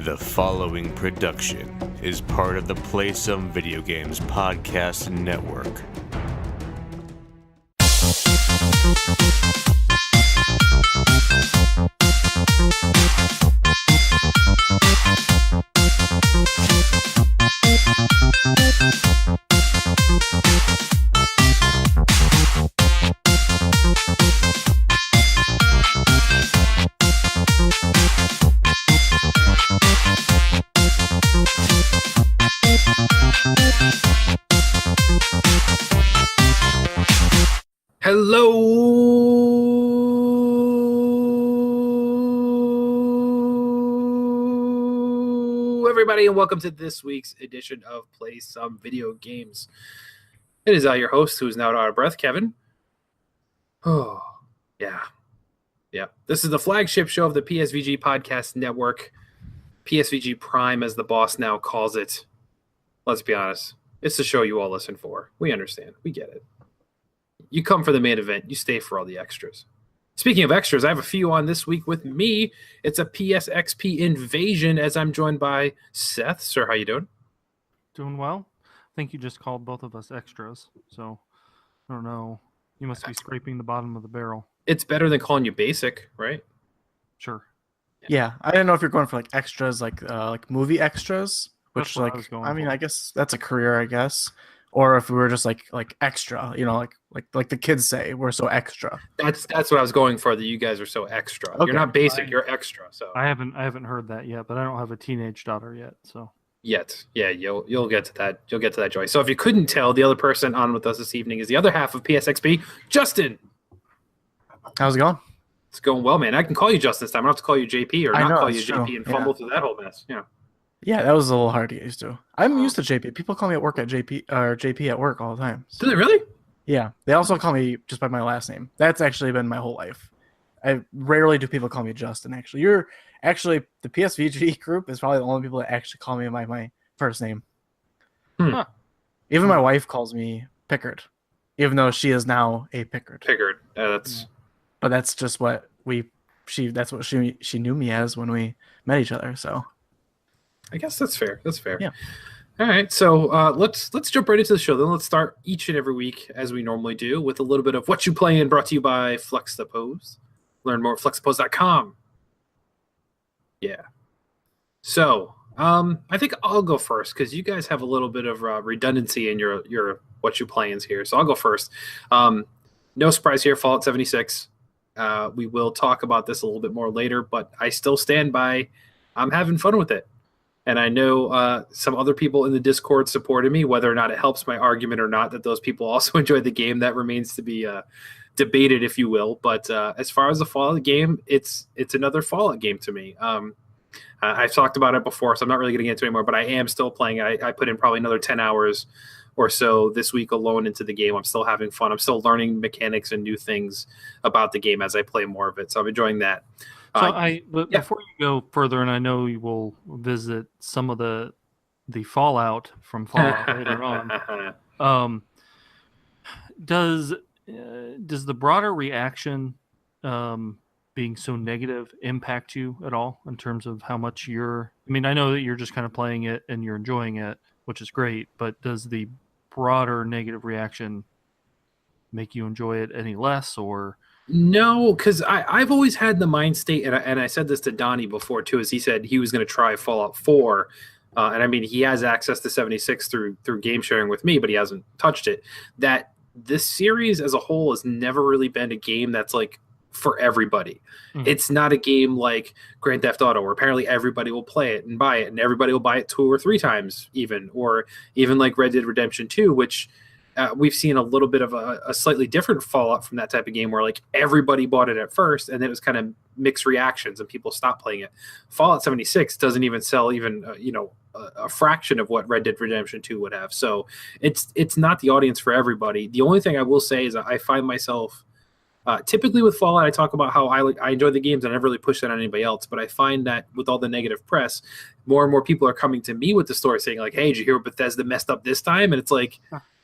The following production is part of the Play Some Video Games podcast network. Hello, everybody, and welcome to this week's edition of Play Some Video Games. It is your host, who is now out of breath, Kevin. Oh, yeah. This is the flagship show of the PSVG podcast network. PSVG Prime, as the boss now calls it. Let's be honest. It's the show you all listen for. We understand. We get it. You come for the main event. You stay for all the extras. Speaking of extras, I have a few on this week with me. It's a PSXP invasion as I'm joined by Seth. Sir, how you doing? Doing well. I think you just called both of us extras. So, I don't know. You must be scraping the bottom of the barrel. It's better than calling you basic, right? Sure. Yeah, I didn't know if you're going for like extras, like movie extras, which That's what I was going I mean, for. I guess that's a career, I guess. Or if we were just like extra, you know, like the kids say, we're so extra. That's what I was going for. That you guys are so extra. Okay. You're not basic. You're extra. So I haven't heard that yet, but I don't have a teenage daughter yet. So yet, yeah, you'll get to that. You'll get to that, Joy. So if you couldn't tell, the other person on with us this evening is the other half of PSXP, Justin. How's it going? It's going well, man. I can call you Justin this time. I don't have to call you JP or I not know, call you it's JP true. and fumble through that whole mess. Yeah. Yeah, that was a little hard to get used to. I'm used to JP. People call me at work at JP or JP at work all the time. Do they really? Yeah, they also call me just by my last name. That's actually been my whole life. I rarely do people call me Justin. Actually, you're actually the PSVG group is probably the only people that actually call me by my first name. Huh. Even my wife calls me Pickard, even though she is now a Pickard. Pickard. That's But that's just what that's what she knew me as when we met each other. So I guess that's fair. That's fair. Yeah. All right. So let's jump right into the show. Then let's start each and every week as we normally do with a little bit of what you playing, brought to you by Flex the Pose. Learn more at flexthepose.com. Yeah. So I think I'll go first because you guys have a little bit of redundancy in your what you playing here. So I'll go first. No surprise here. Fallout 76. We will talk about this a little bit more later, but I still stand by. I'm having fun with it. And I know some other people in the Discord supported me, whether or not it helps my argument or not, that those people also enjoyed the game. That remains to be debated, if you will. But as far as the Fallout game, it's another Fallout game to me. I've talked about it before, so I'm not really going to get into it anymore, but I am still playing it. I put in probably another 10 hours or so this week alone into the game. I'm still having fun. I'm still learning mechanics and new things about the game as I play more of it. So I'm enjoying that. So before you go further, and I know you will visit some of the fallout from Fallout later on. Does the broader reaction being so negative impact you at all in terms of how much you're? I mean, I know that you're just kind of playing it and you're enjoying it, which is great. But does the broader negative reaction make you enjoy it any less, or? No, because I've always had the mind state, and I said this to Donnie before too, as he said he was going to try Fallout 4, and I mean he has access to 76 through game sharing with me, but he hasn't touched it. That this series as a whole has never really been a game that's like for everybody. Mm-hmm. It's not a game like Grand Theft Auto, where apparently everybody will play it and buy it, and everybody will buy it 2 or 3 times even, or even like Red Dead Redemption 2, which. We've seen a little bit of a slightly different fallout from that type of game where like everybody bought it at first and then it was kind of mixed reactions and people stopped playing it. Fallout 76 doesn't even sell even a fraction of what Red Dead Redemption 2 would have. So it's not the audience for everybody. The only thing I will say is I find myself typically with Fallout, I talk about how I enjoy the games and I never really push that on anybody else. But I find that with all the negative press, more and more people are coming to me with the story saying like, "Hey, did you hear what Bethesda messed up this time?" And it's like,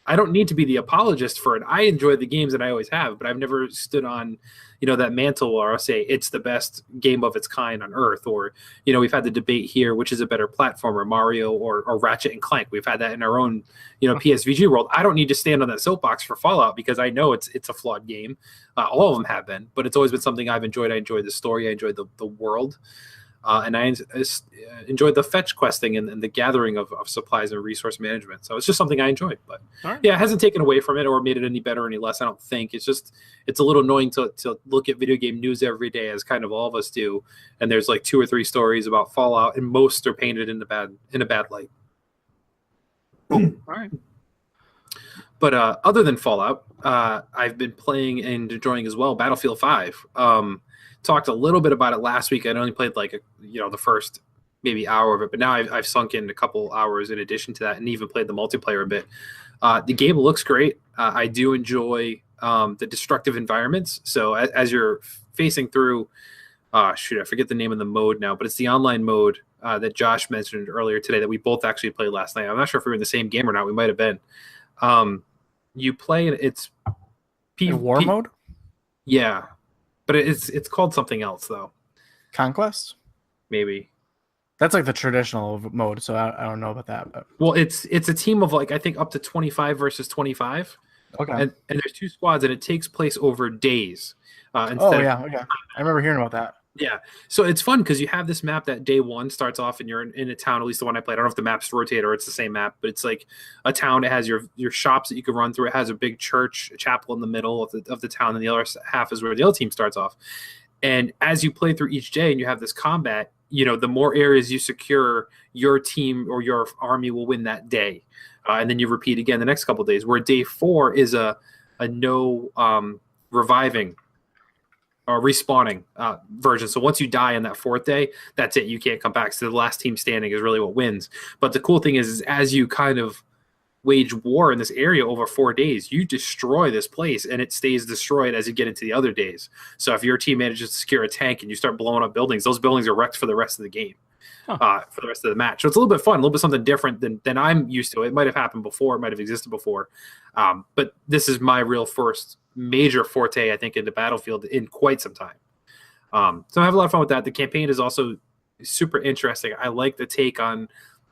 I don't need to be the apologist for it. I enjoy the games that I always have, but I've never stood on, that mantle where I'll say it's the best game of its kind on earth. Or, we've had the debate here, which is a better platformer, Mario or Ratchet and Clank. We've had that in our own, PSVG world. I don't need to stand on that soapbox for Fallout because I know it's a flawed game. All of them have been, but it's always been something I've enjoyed. I enjoyed the story. I enjoyed the world. And I enjoyed the fetch questing and the gathering of supplies and resource management. So it's just something I enjoyed. But yeah, it hasn't taken away from it or made it any better or any less, I don't think. It's a little annoying to look at video game news every day, as kind of all of us do. And there's like 2 or 3 stories about Fallout, and most are painted in a bad light. All right. But other than Fallout, I've been playing and enjoying as well Battlefield 5. Talked a little bit about it last week. I only played the first maybe hour of it, but now I've sunk in a couple hours in addition to that, and even played the multiplayer a bit. The game looks great. I do enjoy the destructive environments. So as you're facing through, I forget the name of the mode now, but it's the online mode that Josh mentioned earlier today that we both actually played last night. I'm not sure if we were in the same game or not. We might have been. You play and it's war mode. Yeah. But it's called something else, though. Conquest? Maybe. That's like the traditional mode, so I don't know about that. But. Well, it's a team of I think up to 25 versus 25. Okay. And there's 2 squads, and it takes place over days. Okay. I remember hearing about that. Yeah. So it's fun because you have this map that day one starts off and you're in a town, at least the one I played. I don't know if the maps rotate or it's the same map, but it's like a town. It has your shops that you can run through. It has a big church, a chapel in the middle of the town, and the other half is where the other team starts off. And as you play through each day and you have this combat, the more areas you secure, your team or your army will win that day. And then you repeat again the next couple of days, where day 4 is a no reviving or respawning version. So once you die on that 4th day, that's it. You can't come back. So the last team standing is really what wins. But the cool thing is as you kind of wage war in this area over 4 days, you destroy this place and it stays destroyed as you get into the other days. So if your team manages to secure a tank and you start blowing up buildings, those buildings are wrecked for the rest of the game. For the rest of the match. So it's a little bit fun, a little bit something different than I'm used to. It might have happened before, it might have existed before. But this is my real first major forte, I think, into Battlefield in quite some time. So I have a lot of fun with that. The campaign is also super interesting. I like the take on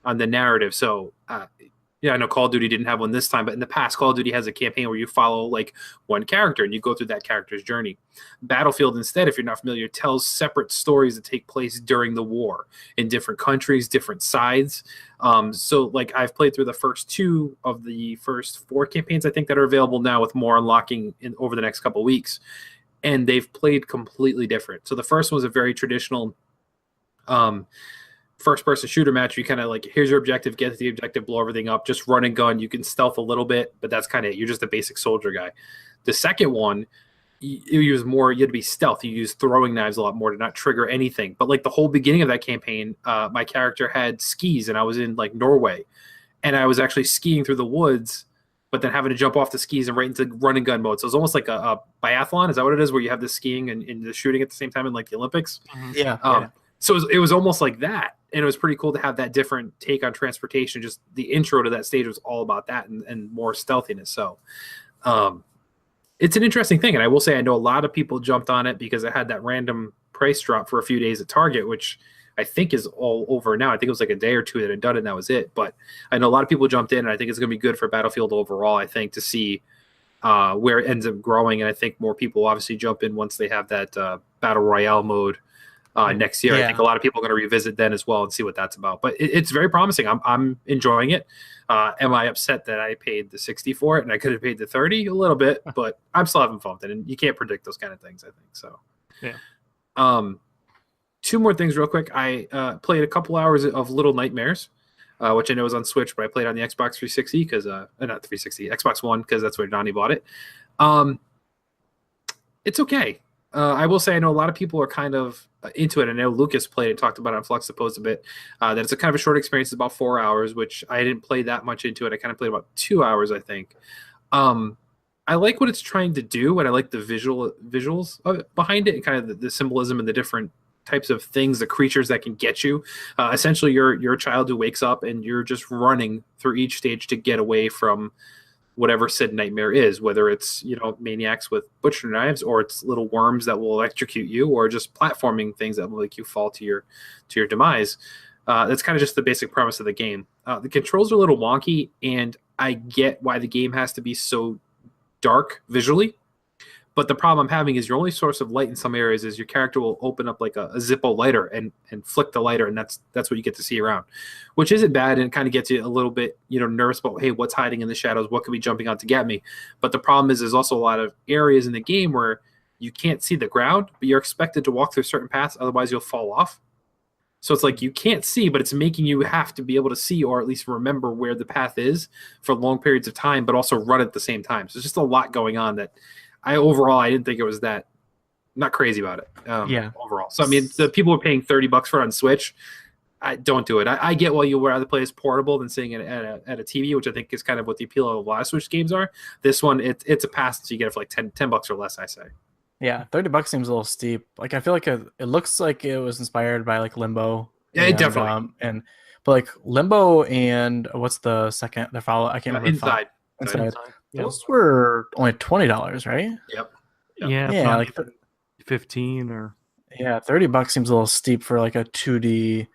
the narrative. So I know Call of Duty didn't have one this time, but in the past, Call of Duty has a campaign where you follow one character and you go through that character's journey. Battlefield, instead, if you're not familiar, tells separate stories that take place during the war in different countries, different sides. So I've played through the first 2 of the first 4 campaigns, I think, that are available now, with more unlocking over the next couple of weeks. And they've played completely different. So the first one was a very traditional first-person shooter match. You kind of here's your objective, get to the objective, blow everything up, just run and gun. You can stealth a little bit, but that's kind of it. You're just a basic soldier guy. The second one, you use more, you had to be stealth. You use throwing knives a lot more to not trigger anything. But the whole beginning of that campaign, my character had skis, and I was in Norway, and I was actually skiing through the woods, but then having to jump off the skis and right into run and gun mode. So it's almost like a biathlon. Is that what it is, where you have the skiing and the shooting at the same time in the Olympics? Mm-hmm. Yeah. So it was almost like that. And it was pretty cool to have that different take on transportation. Just the intro to that stage was all about that and more stealthiness. So it's an interesting thing. And I will say, I know a lot of people jumped on it because it had that random price drop for a few days at Target, which I think is all over now. I think it was a day or 2 that had done it, and that was it. But I know a lot of people jumped in, and I think it's going to be good for Battlefield overall, I think, to see where it ends up growing. And I think more people obviously jump in once they have that Battle Royale mode next year. Yeah. I think a lot of people are going to revisit then as well and see what that's about. But it's very promising. I'm enjoying it. Am I upset that I paid the $60 for it and I could have paid the $30? A little bit, but I'm still having fun with it. And you can't predict those kind of things, I think. So, yeah. 2 more things real quick. I played a couple hours of Little Nightmares, which I know is on Switch, but I played on the Xbox 360 because not 360, Xbox One, because that's where Donnie bought it. It's okay. I will say I know a lot of people are kind of into it. I know Lucas played it, talked about it on Flux Supposed a bit. That it's a kind of a short experience. It's about 4 hours, which I didn't play that much into it. I kind of played about 2 hours, I think. I like what it's trying to do, and I like the visuals of it, behind it, and kind of the symbolism and the different types of things, the creatures that can get you. Essentially, you're a child who wakes up and you're just running through each stage to get away from whatever said nightmare is, whether it's, maniacs with butcher knives, or it's little worms that will electrocute you, or just platforming things that will make you fall to your demise. That's kind of just the basic premise of the game. The controls are a little wonky, and I get why the game has to be so dark visually. But the problem I'm having is your only source of light in some areas is your character will open up like a Zippo lighter and flick the lighter, and that's what you get to see around, which isn't bad, and it kind of gets you a little bit nervous about, hey, what's hiding in the shadows? What could be jumping out to get me? But the problem is there's also a lot of areas in the game where you can't see the ground, but you're expected to walk through certain paths, otherwise you'll fall off. So it's like you can't see, but it's making you have to be able to see, or at least remember where the path is for long periods of time, but also run at the same time. So it's just a lot going on that I didn't think it was that, not crazy about it. Overall. So I mean, the people are paying $30 for it on Switch. I don't do it. I get why you would rather play as portable than sitting at a TV, which I think is kind of what the appeal of a lot of Switch games are. This one, it's a pass, so you get it for like $10 or less, I say. Yeah, $30 seems a little steep. Like I feel like it looks like it was inspired by like Limbo. Yeah, and, definitely. But like Limbo and what's the second? The follow? I can't remember. Inside. Inside. Yep. Those were only $20, right? Yep. Yeah, like 15 or $30 seems a little steep for like a 2D,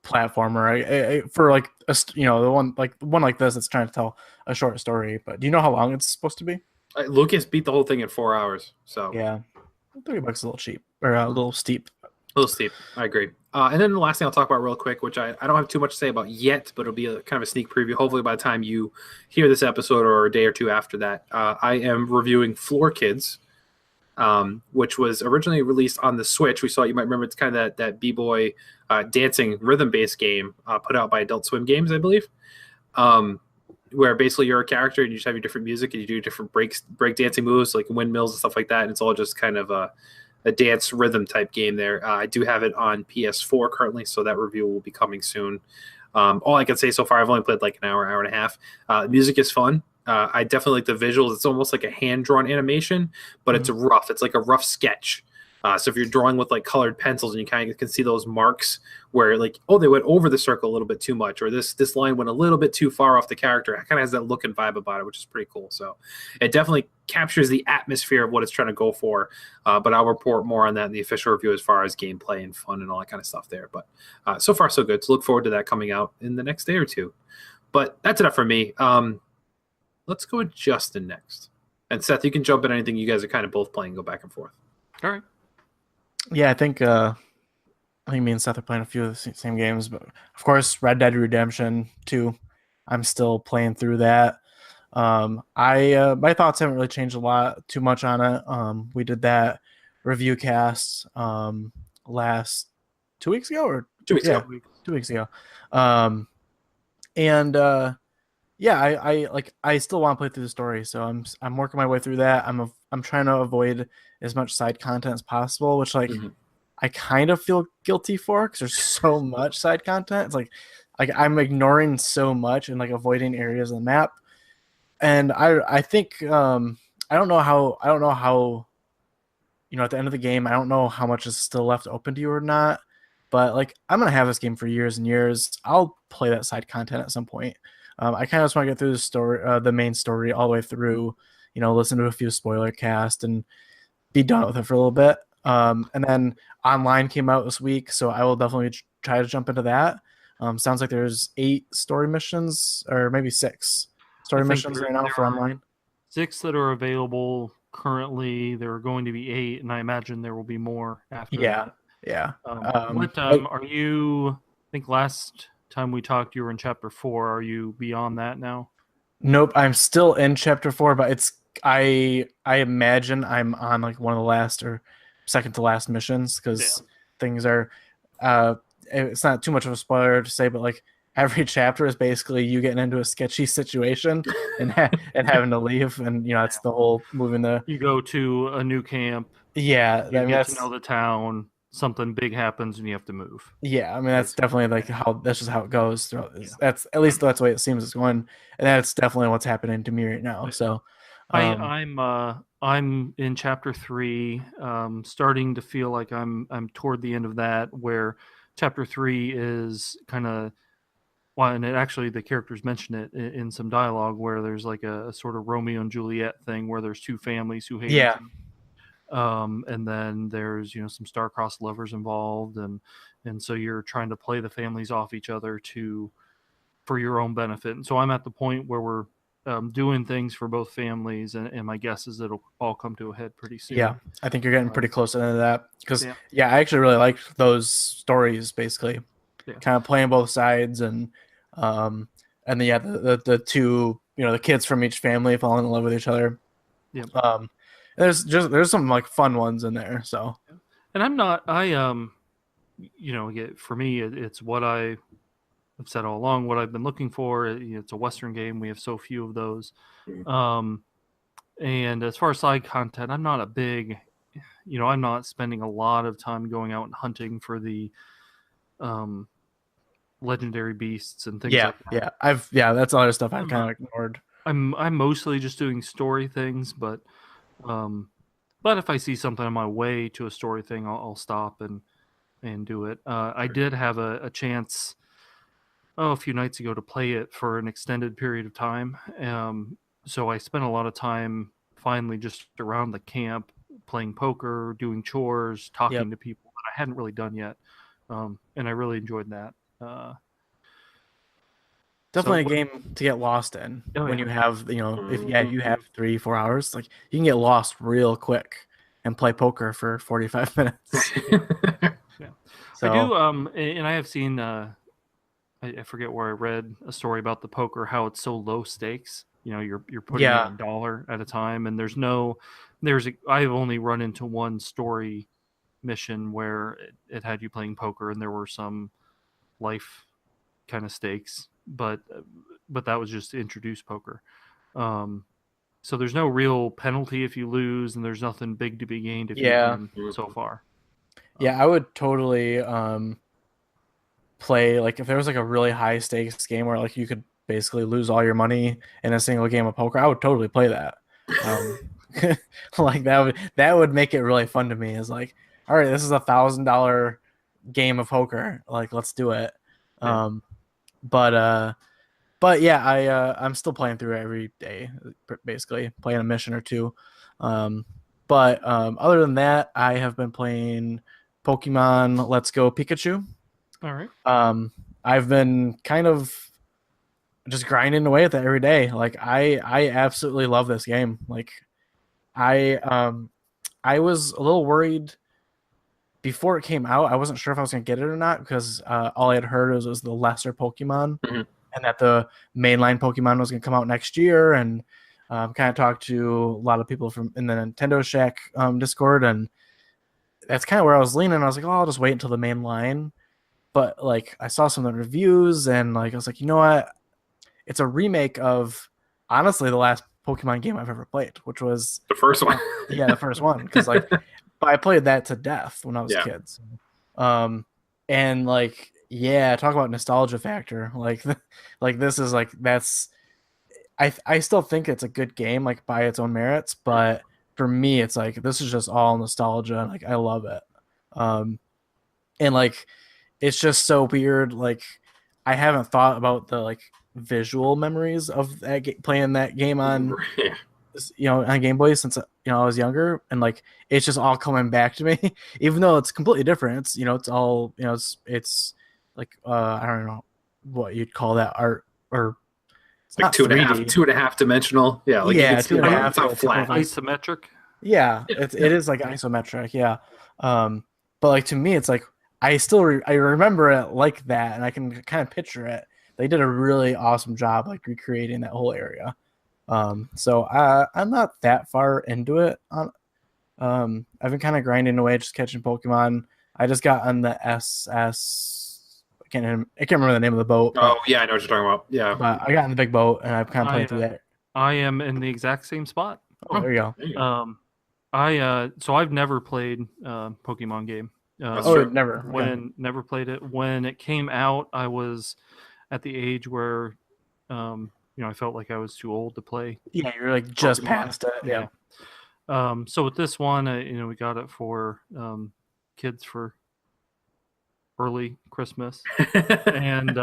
platformer. For like the one like this that's trying to tell a short story. But do you know how long it's supposed to be? Lucas beat the whole thing in 4 hours. So yeah, $30 is a little cheap or a little steep. A little steep. I agree. And then the last thing I'll talk about real quick, which I don't have too much to say about yet, but it'll be a kind of a sneak preview. Hopefully by the time you hear this episode or a day or two after that, I am reviewing Floor Kids, which was originally released on the Switch. We saw it. You might remember it's kind of that B-boy dancing rhythm-based game put out by Adult Swim Games, I believe, where basically you're a character and you just have your different music and you do different break dancing moves like windmills and stuff like that. And it's all just kind of a dance rhythm type game there. I do have it on PS4 currently, so that review will be coming soon. All I can say so far, I've only played like an hour and a half. The music is fun. I definitely like the visuals. It's almost like a hand-drawn animation, but it's rough. It's like a rough sketch. So if you're drawing with like colored pencils and you kind of can see those marks where like, oh, they went over the circle a little bit too much, or this line went a little bit too far off the character. It kind of has that look and vibe about it, which is pretty cool. So it definitely captures the atmosphere of what it's trying to go for. But I'll report more on that in the official review as far as gameplay and fun and all that kind of stuff there. But so far, so good. So look forward to that coming out in the next day or two. But that's enough for me. Let's go with Justin next. And Seth, you can jump in anything you guys are kind of both playing, go back and forth. all right. Yeah, I think me and Seth are playing a few of the same games, but of course, Red Dead Redemption 2. I'm still playing through that. My thoughts haven't really changed too much on it. We did that review cast last 2 weeks ago or 2 weeks ago. 2 weeks ago. I still want to play through the story, so I'm working my way through that. I'm trying to avoid as much side content as possible, which I kind of feel guilty for because there's so much side content. It's like I'm ignoring so much and like avoiding areas of the map. And I think I don't know how at the end of the game I don't know how much is still left open to you or not. But like I'm gonna have this game for years and years. I'll play that side content at some point. I kind of just want to get through the story, the main story all the way through. Listen to a few spoiler cast and be done with it for a little bit. And then online came out this week, so I will definitely try to jump into that. Sounds like there's 8 story missions, or maybe 6 story missions right now for online. 6 that are available currently. There are going to be 8, and I imagine there will be more after that. Yeah. Are you? I think last time we talked, you were in chapter 4. Are you beyond that now? Nope, I'm still in chapter 4, but I imagine I'm on like one of the last or second to last missions because things are. It's not too much of a spoiler to say, but like every chapter is basically you getting into a sketchy situation and having to leave, and it's the whole moving the. You go to a new camp. Yeah, you get to know the town. Something big happens and you have to move. Yeah, I mean that's definitely like that's just how it goes throughout this. That's at least that's the way it seems it's going, and that's definitely what's happening to me right now. So I'm in chapter 3, starting to feel like I'm toward the end of that, where chapter 3 is kind of Well, and the characters mention it in some dialogue where there's like a sort of Romeo and Juliet thing where there's two families who hate each other. And then there's some star-crossed lovers involved, and so you're trying to play the families off each other for your own benefit. And so I'm at the point where we're doing things for both families, and my guess is it'll all come to a head pretty soon. Yeah, I think you're getting pretty close to the end of that because I actually really liked those stories. Basically, kind of playing both sides, and the two the kids from each family falling in love with each other. Yeah. There's some like fun ones in there. So, and for me it's what I've said all along, what I've been looking for. It's a Western game. We have so few of those. And as far as side content, I'm not a big, I'm not spending a lot of time going out and hunting for the legendary beasts and things like that. That's other stuff I've kind of ignored. I'm mostly just doing story things, but if I see something on my way to a story thing, I'll stop and do it. I did have a chance a few nights ago to play it for an extended period of time. So I spent a lot of time finally just around the camp playing poker, doing chores, talking to people that I hadn't really done yet. And I really enjoyed that. Definitely a game to get lost in when you have, if you have 3-4 hours, like you can get lost real quick and play poker for 45 minutes. So, I do, and I have seen, I forget where I read a story about the poker, how it's so low stakes. You're putting in $1 at a time, and I've only run into one story mission where it had you playing poker, and there were some life kind of stakes, but that was just to introduce poker. So there's no real penalty if you lose, and there's nothing big to be gained if you win so far. I would totally play, like, if there was like a really high stakes game where like you could basically lose all your money in a single game of poker, I would totally play that. Like that would make it really fun to me. Is like, all right, this is $1,000 game of poker, like let's do it. I'm still playing through it every day, basically playing a mission or two. Other than that, I have been playing Pokemon Let's Go Pikachu. All right. I've been kind of just grinding away at that every day. Like I absolutely love this game. Like I was a little worried before it came out. I wasn't sure if I was gonna get it or not because all I had heard was the lesser Pokemon, and that the mainline Pokemon was gonna come out next year. And kind of talked to a lot of people from in the Nintendo Shack Discord, and that's kind of where I was leaning. I was like, oh, I'll just wait until the main line. But like I saw some of the reviews, and like I was like, you know what? It's a remake of honestly the last Pokemon game I've ever played, which was the first one. The first one, because like I played that to death when I was a kid. So, and like talk about nostalgia factor. Like this is like that's. I still think it's a good game, like by its own merits, but for me, it's like this is just all nostalgia, and like I love it. And like it's just so weird. Like I haven't thought about the like visual memories of that playing that game on on Game Boy since I was younger, and like it's just all coming back to me, even though it's completely different. It's it's all it's like I don't know what you'd call that art or. It's like 2.5 dimensional. Yeah, like 2.5. It's not flat. Isometric. Yeah, it is like isometric. Yeah, but like to me, it's like I remember it like that, and I can kind of picture it. They did a really awesome job like recreating that whole area. So I'm not that far into it. I've been kind of grinding away, just catching Pokemon. I just got on the SS. I can't remember the name of the boat. Oh yeah, I know what you're talking about. Yeah, but I got in the big boat, and I've kind of played through that. I am in the exact same spot. Oh, there you go. So I've never played Pokemon game. Never. Never played it. When it came out, I was at the age where, I felt like I was too old to play. Yeah, you're like just past it. Yeah. So with this one, we got it for kids for early Christmas, and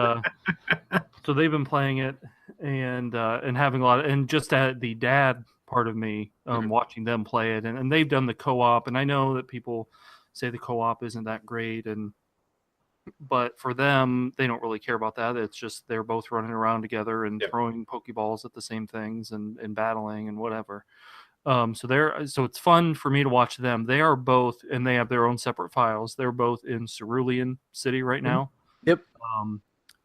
So they've been playing it and having a lot of, and just the dad part of me watching them play it, and they've done the co-op, and I know that people say the co-op isn't that great, but for them they don't really care about that. It's just they're both running around together and throwing pokeballs at the same things and battling and whatever. So it's fun for me to watch them. They are both, and they have their own separate files. They're both in Cerulean City right now. Yep.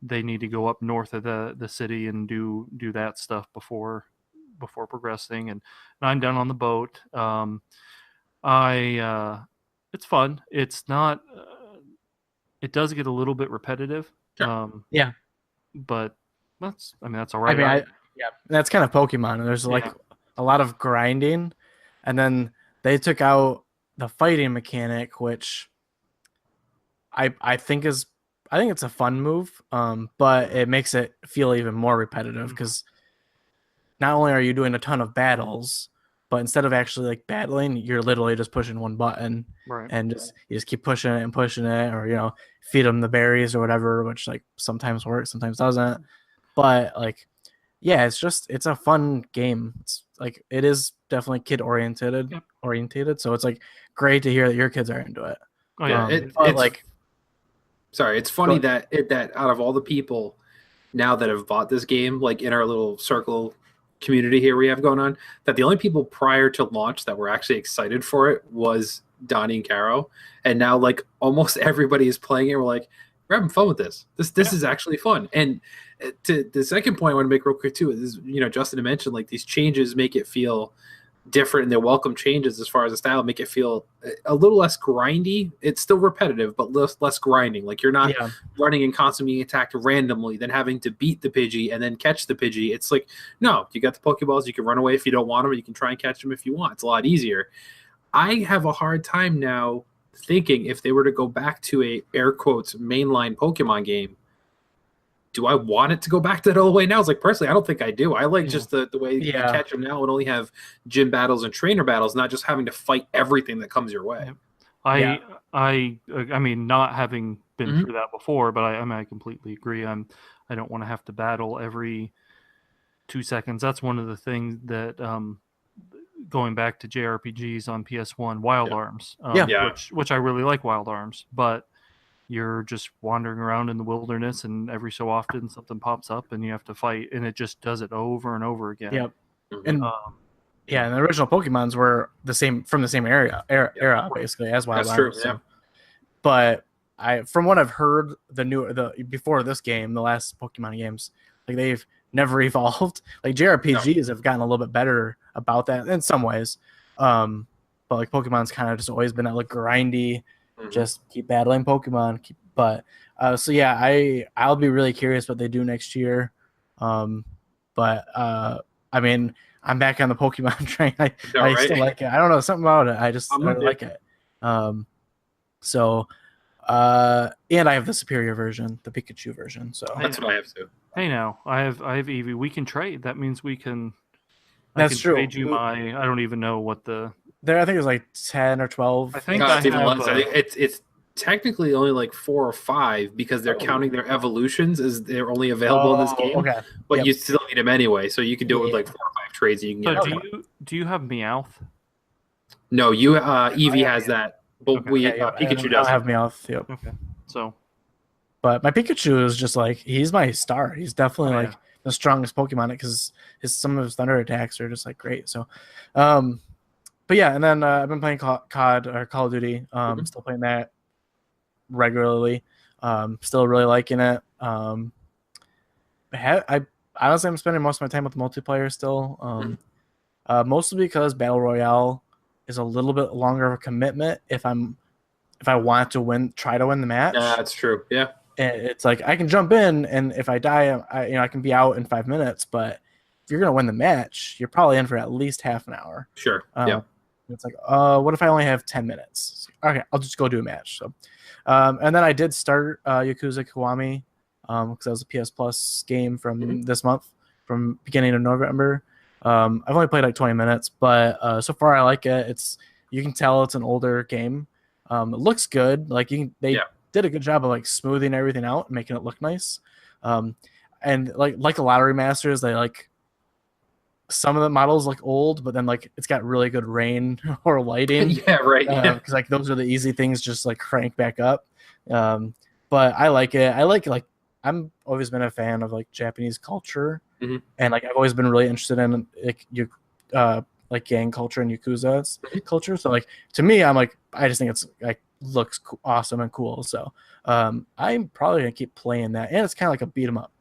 They need to go up north of the city and do that stuff before progressing. And I'm down on the boat. It's fun. It's not. It does get a little bit repetitive. Sure. Yeah. But that's all right. I mean, that's kind of Pokemon. There's like a lot of grinding, and then they took out the fighting mechanic, which I think it's a fun move, but it makes it feel even more repetitive because not only are you doing a ton of battles, but instead of actually like battling, you're literally just pushing one button, Right. and you just keep pushing it and pushing it, or feed them the berries or whatever, which like sometimes works, sometimes doesn't. But like, yeah, it's a fun game. It's like it is definitely kid oriented, so it's like great to hear that your kids are into it. Oh yeah, it's funny that out of all the people now that have bought this game, like in our little circle community here we have going on, that the only people prior to launch that were actually excited for it was Donnie and Caro, and now like almost everybody is playing it. We're like, we're having fun with this. This is actually fun. And to the second point I want to make real quick too is, Justin had mentioned like these changes make it feel different, and they're welcome changes as far as the style, make it feel a little less grindy. It's still repetitive, but less grinding. Like you're not running and constantly being attacked randomly, then having to beat the Pidgey and then catch the Pidgey. It's like, no, you got the Pokeballs. You can run away if you don't want them, or you can try and catch them if you want. It's a lot easier. I have a hard time now thinking if they were to go back to a air quotes mainline Pokemon game, do I want it to go back to that all the way now? It's like, personally, I don't think I do. I like just the way you catch them now and only have gym battles and trainer battles, not just having to fight everything that comes your way. I mean, not having been through that before, but I completely agree. I don't want to have to battle every 2 seconds. That's one of the things that going back to JRPGs on PS1, Wild Arms, which I really like Wild Arms, but you're just wandering around in the wilderness, and every so often something pops up and you have to fight, and it just does it over and over again. Yep. And and the original Pokemons were from the same era basically as Wild Arms. That's true. But from what I've heard, before this game, the last Pokemon games, like they've never evolved. Like JRPGs have gotten a little bit better about that in some ways. But like Pokemon's kind of just always been that like grindy, just keep battling Pokemon. I'll be really curious what they do next year. But I mean, I'm back on the Pokemon train. I still like it. I don't know, something about it. I really like it. And I have the superior version, the Pikachu version. So that's what I have too. Hey, now I have Eevee. We can trade. That means we can. That's true. Trade you I don't even know what the. There, I think it was like 10 or 12. I think it's even less. I think it's technically only like 4 or 5 because they're counting their evolutions as they're only available in this game. Okay. But you still need them anyway, so you can do it with like 4 or 5 trades. And you can get. Do you have Meowth? No, Eevee has that, but Pikachu doesn't. I have Meowth. Yep. Okay. So, but my Pikachu is just like he's my star. He's definitely like the strongest Pokemon because some of his thunder attacks are just like great. So, but yeah, and then I've been playing COD or Call of Duty. Still playing that regularly. Still really liking it. I honestly am spending most of my time with multiplayer still. Mostly because Battle Royale is a little bit longer of a commitment if I want to try to win the match. Yeah, that's true. Yeah. It's like I can jump in, and if I die, I can be out in 5 minutes. But if you're gonna win the match, you're probably in for at least half an hour. Sure. It's like, what if I only have 10 minutes? Okay, I'll just go do a match. So, and then I did start Yakuza Kwame because that was a PS Plus game from this month, from beginning of November. I've only played like 20 minutes, but so far I like it. You can tell it's an older game. It looks good. Like they did a good job of like smoothing everything out and making it look nice. And like a lot of remasters, they like some of the models look old, but then like it's got really good rain or lighting. Yeah, right. Yeah. Because like those are the easy things, just like crank back up. But I like it. I like I'm always been a fan of like Japanese culture, and like I've always been really interested in like gang culture and Yakuza culture. So like to me, I'm like I just think it's like looks awesome and cool. So I'm probably gonna keep playing that, and it's kind of like a beat 'em up.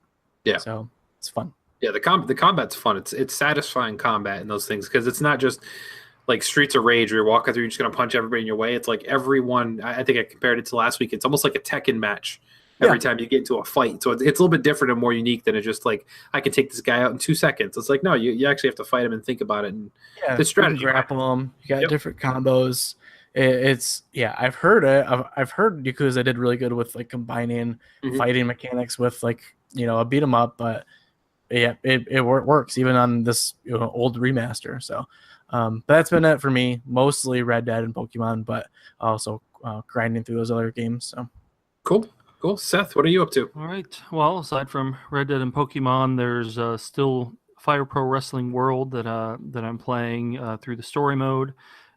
Yeah. So it's fun. Yeah, the combat's fun. It's satisfying combat in those things because it's not just like Streets of Rage where you're walking through, you're just gonna punch everybody in your way. It's like everyone. I think I compared it to last week. It's almost like a Tekken match every time you get into a fight. So it's a little bit different and more unique than it's just like I can take this guy out in 2 seconds. It's like no, you actually have to fight him and think about it and the strategy. You grapple them. You got different combos. It's I've heard it. I've heard Yakuza did really good with like combining fighting mechanics with like a beat 'em up, but it works even on this old remaster. So but that's been it for me. Mostly Red Dead and Pokemon, but also grinding through those other games. So cool. Seth, what are you up to? All right. Well, aside from Red Dead and Pokemon, there's still Fire Pro Wrestling World that I'm playing through the story mode,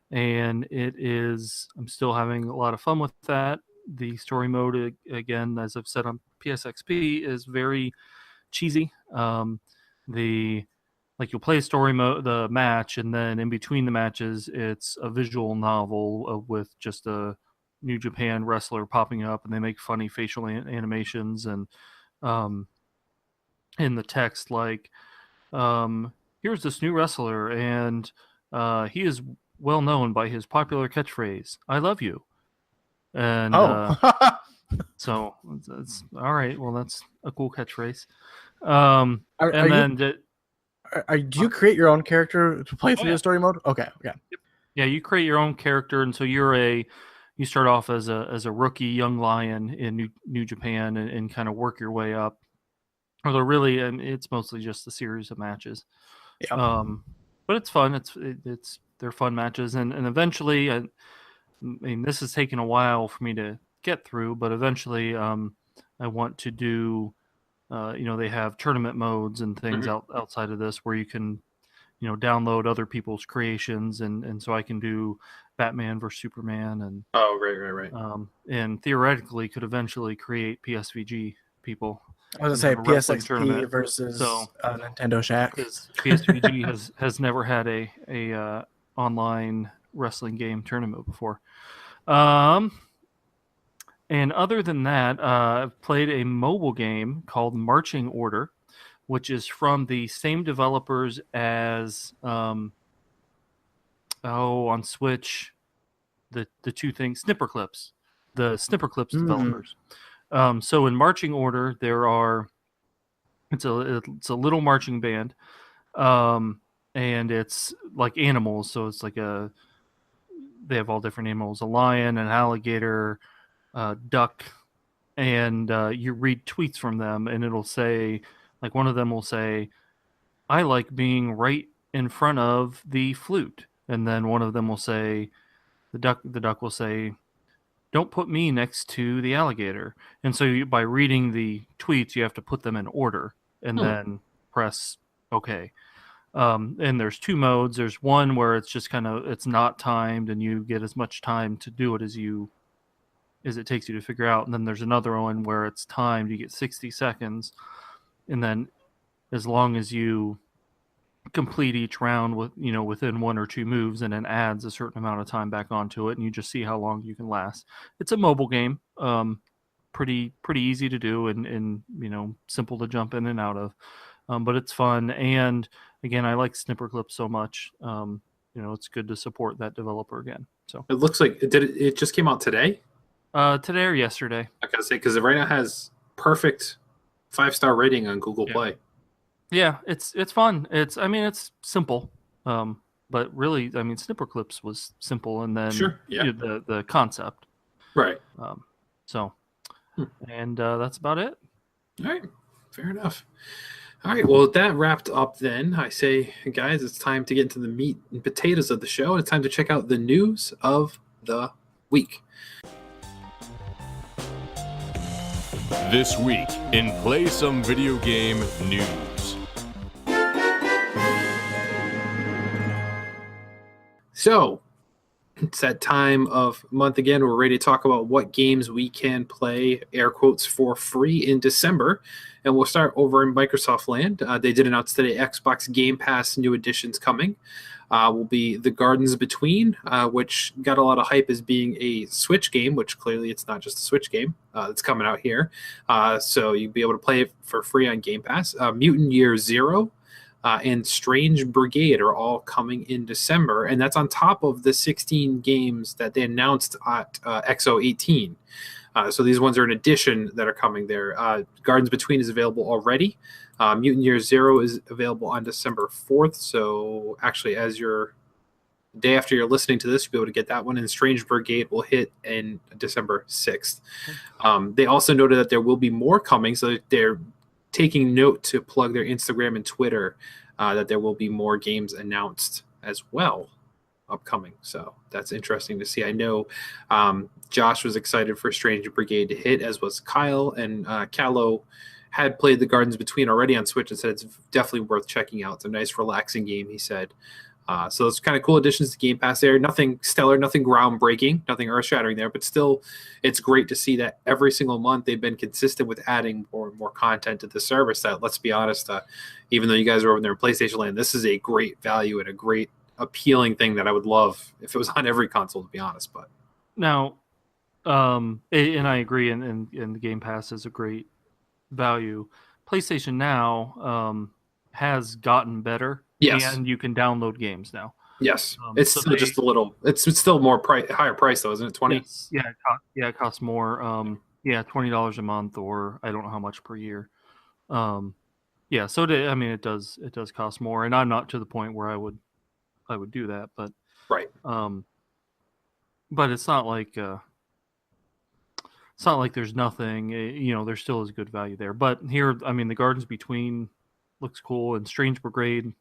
and I'm still having a lot of fun with that. The story mode, again, as I've said on PSXP, is very cheesy. You'll play story mode, the match, and then in between the matches, it's a visual novel with just a New Japan wrestler popping up, and they make funny facial animations, and in the text, like, here's this new wrestler, and he is well known by his popular catchphrase, "I love you." And so it's all right. Well, that's a cool catchphrase. Do you create your own character to play through the story mode? Okay. Yeah, you create your own character, and so you start off as a rookie young lion in New Japan and kind of work your way up. Although really, it's mostly just a series of matches. Yeah. But it's fun. They're fun matches, and eventually, I mean, this has taken a while for me to get through, but eventually, I want to do. They have tournament modes and things outside of this where you can, download other people's creations, and so I can do Batman versus Superman, and right. And theoretically could eventually create PSVG people. I was gonna say PSXP versus Nintendo Shack. Because PSVG has never had a online wrestling game tournament before. And other than that, I've played a mobile game called Marching Order, which is from the same developers as on Switch, the two things, Snipperclips, the Snipperclips developers. So in Marching Order, it's a little marching band, and it's like animals. So it's like they have all different animals: a lion, an alligator, duck, and you read tweets from them, and it'll say, like, one of them will say, "I like being right in front of the flute," and then one of them will say, the duck will say, "Don't put me next to the alligator." And so by reading the tweets, you have to put them in order and then press OK. And there's two modes. There's one where it's just it's not timed and you get as much time to do it as it takes you to figure out. And then there's another one where it's timed. You get 60 seconds. And then as long as you complete each round within one or two moves, and then adds a certain amount of time back onto it, and you just see how long you can last. It's a mobile game, pretty easy to do, and simple to jump in and out of, but it's fun. And again, I like Snipperclips so much. It's good to support that developer again. So it looks like it just came out today. Today or yesterday? I gotta say, because it right now has perfect 5-star rating on Google Play. Yeah, it's fun. It's simple, but really, Snipperclips was simple, and then the concept, right? And that's about it. All right, fair enough. All right, well, that wrapped up then. I say, guys, it's time to get into the meat and potatoes of the show. It's time to check out the news of the week. This week in Play Some Video Game News. So, it's that time of month again. We're ready to talk about what games we can play, air quotes, for free in December. And we'll start over in Microsoft land. They did announce today Xbox Game Pass new editions coming. Will be The Gardens Between, which got a lot of hype as being a Switch game, which clearly it's not just a Switch game. It's coming out here. So you'll be able to play it for free on Game Pass. Mutant Year Zero and Strange Brigade are all coming in December, and that's on top of the 16 games that they announced at XO18. So these ones are an addition that are coming there. Gardens Between is available already. Mutant Year Zero is available on December 4th. So actually, as your day after you're listening to this, you'll be able to get that one. And Strange Brigade will hit in December 6th. They also noted that there will be more coming, so they're taking note to plug their Instagram and Twitter that there will be more games announced as well upcoming. So that's interesting to see. I know Josh was excited for Strange Brigade to hit, as was Kyle, and Callow had played The Gardens Between already on Switch and said it's definitely worth checking out. It's a nice, relaxing game, he said. So it's kind of cool additions to Game Pass there. Nothing stellar, nothing groundbreaking, nothing earth-shattering there, but still it's great to see that every single month they've been consistent with adding more and more content to the service that, let's be honest, even though you guys are over there in PlayStation Land, this is a great value and a great appealing thing that I would love if it was on every console, to be honest. But now, and I agree, and the Game Pass is a great value. PlayStation Now has gotten better. Yes, and you can download games now. Yes, it's still just a little. It's still more higher price though, isn't it? 20. Yes, it costs more. $20 a month, or I don't know how much per year. So it does cost more, and I'm not to the point where I would do that, but right. But it's not like there's nothing. There still is good value there. But here, The Gardens Between looks cool, and Strange Brigade.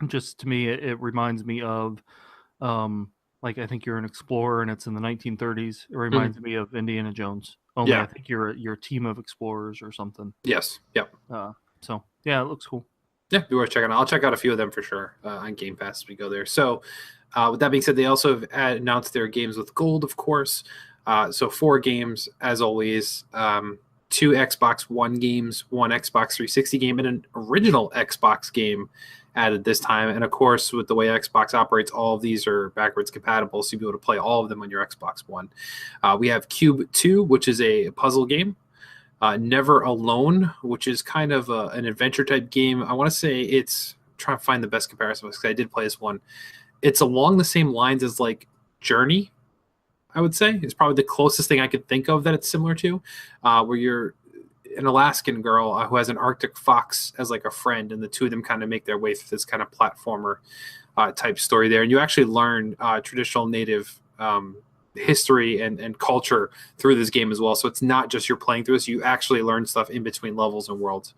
Just to me, it reminds me of, I think you're an explorer and it's in the 1930s. It reminds me of Indiana Jones. Only I think you're a team of explorers or something. Yes. Yep. So it looks cool. Yeah, be worth checking out. I'll check out a few of them for sure on Game Pass as we go there. So, with that being said, they also have announced their games with gold, of course. So 4 games as always. 2 Xbox One games, 1 Xbox 360 game, and an original Xbox game added this time. And of course, with the way Xbox operates, all of these are backwards compatible, so you'll be able to play all of them on your Xbox One. We have Cube 2, which is a puzzle game. Never Alone, which is kind of an adventure type game. I want to say it's trying to find the best comparison because I did play this one. It's along the same lines as like Journey, I would say. It's probably the closest thing I could think of that it's similar to, where you're an Alaskan girl who has an Arctic fox as like a friend, and the two of them kind of make their way through this kind of platformer type story there. And you actually learn traditional native history and culture through this game as well. So it's not just you're playing through this, you actually learn stuff in between levels and worlds.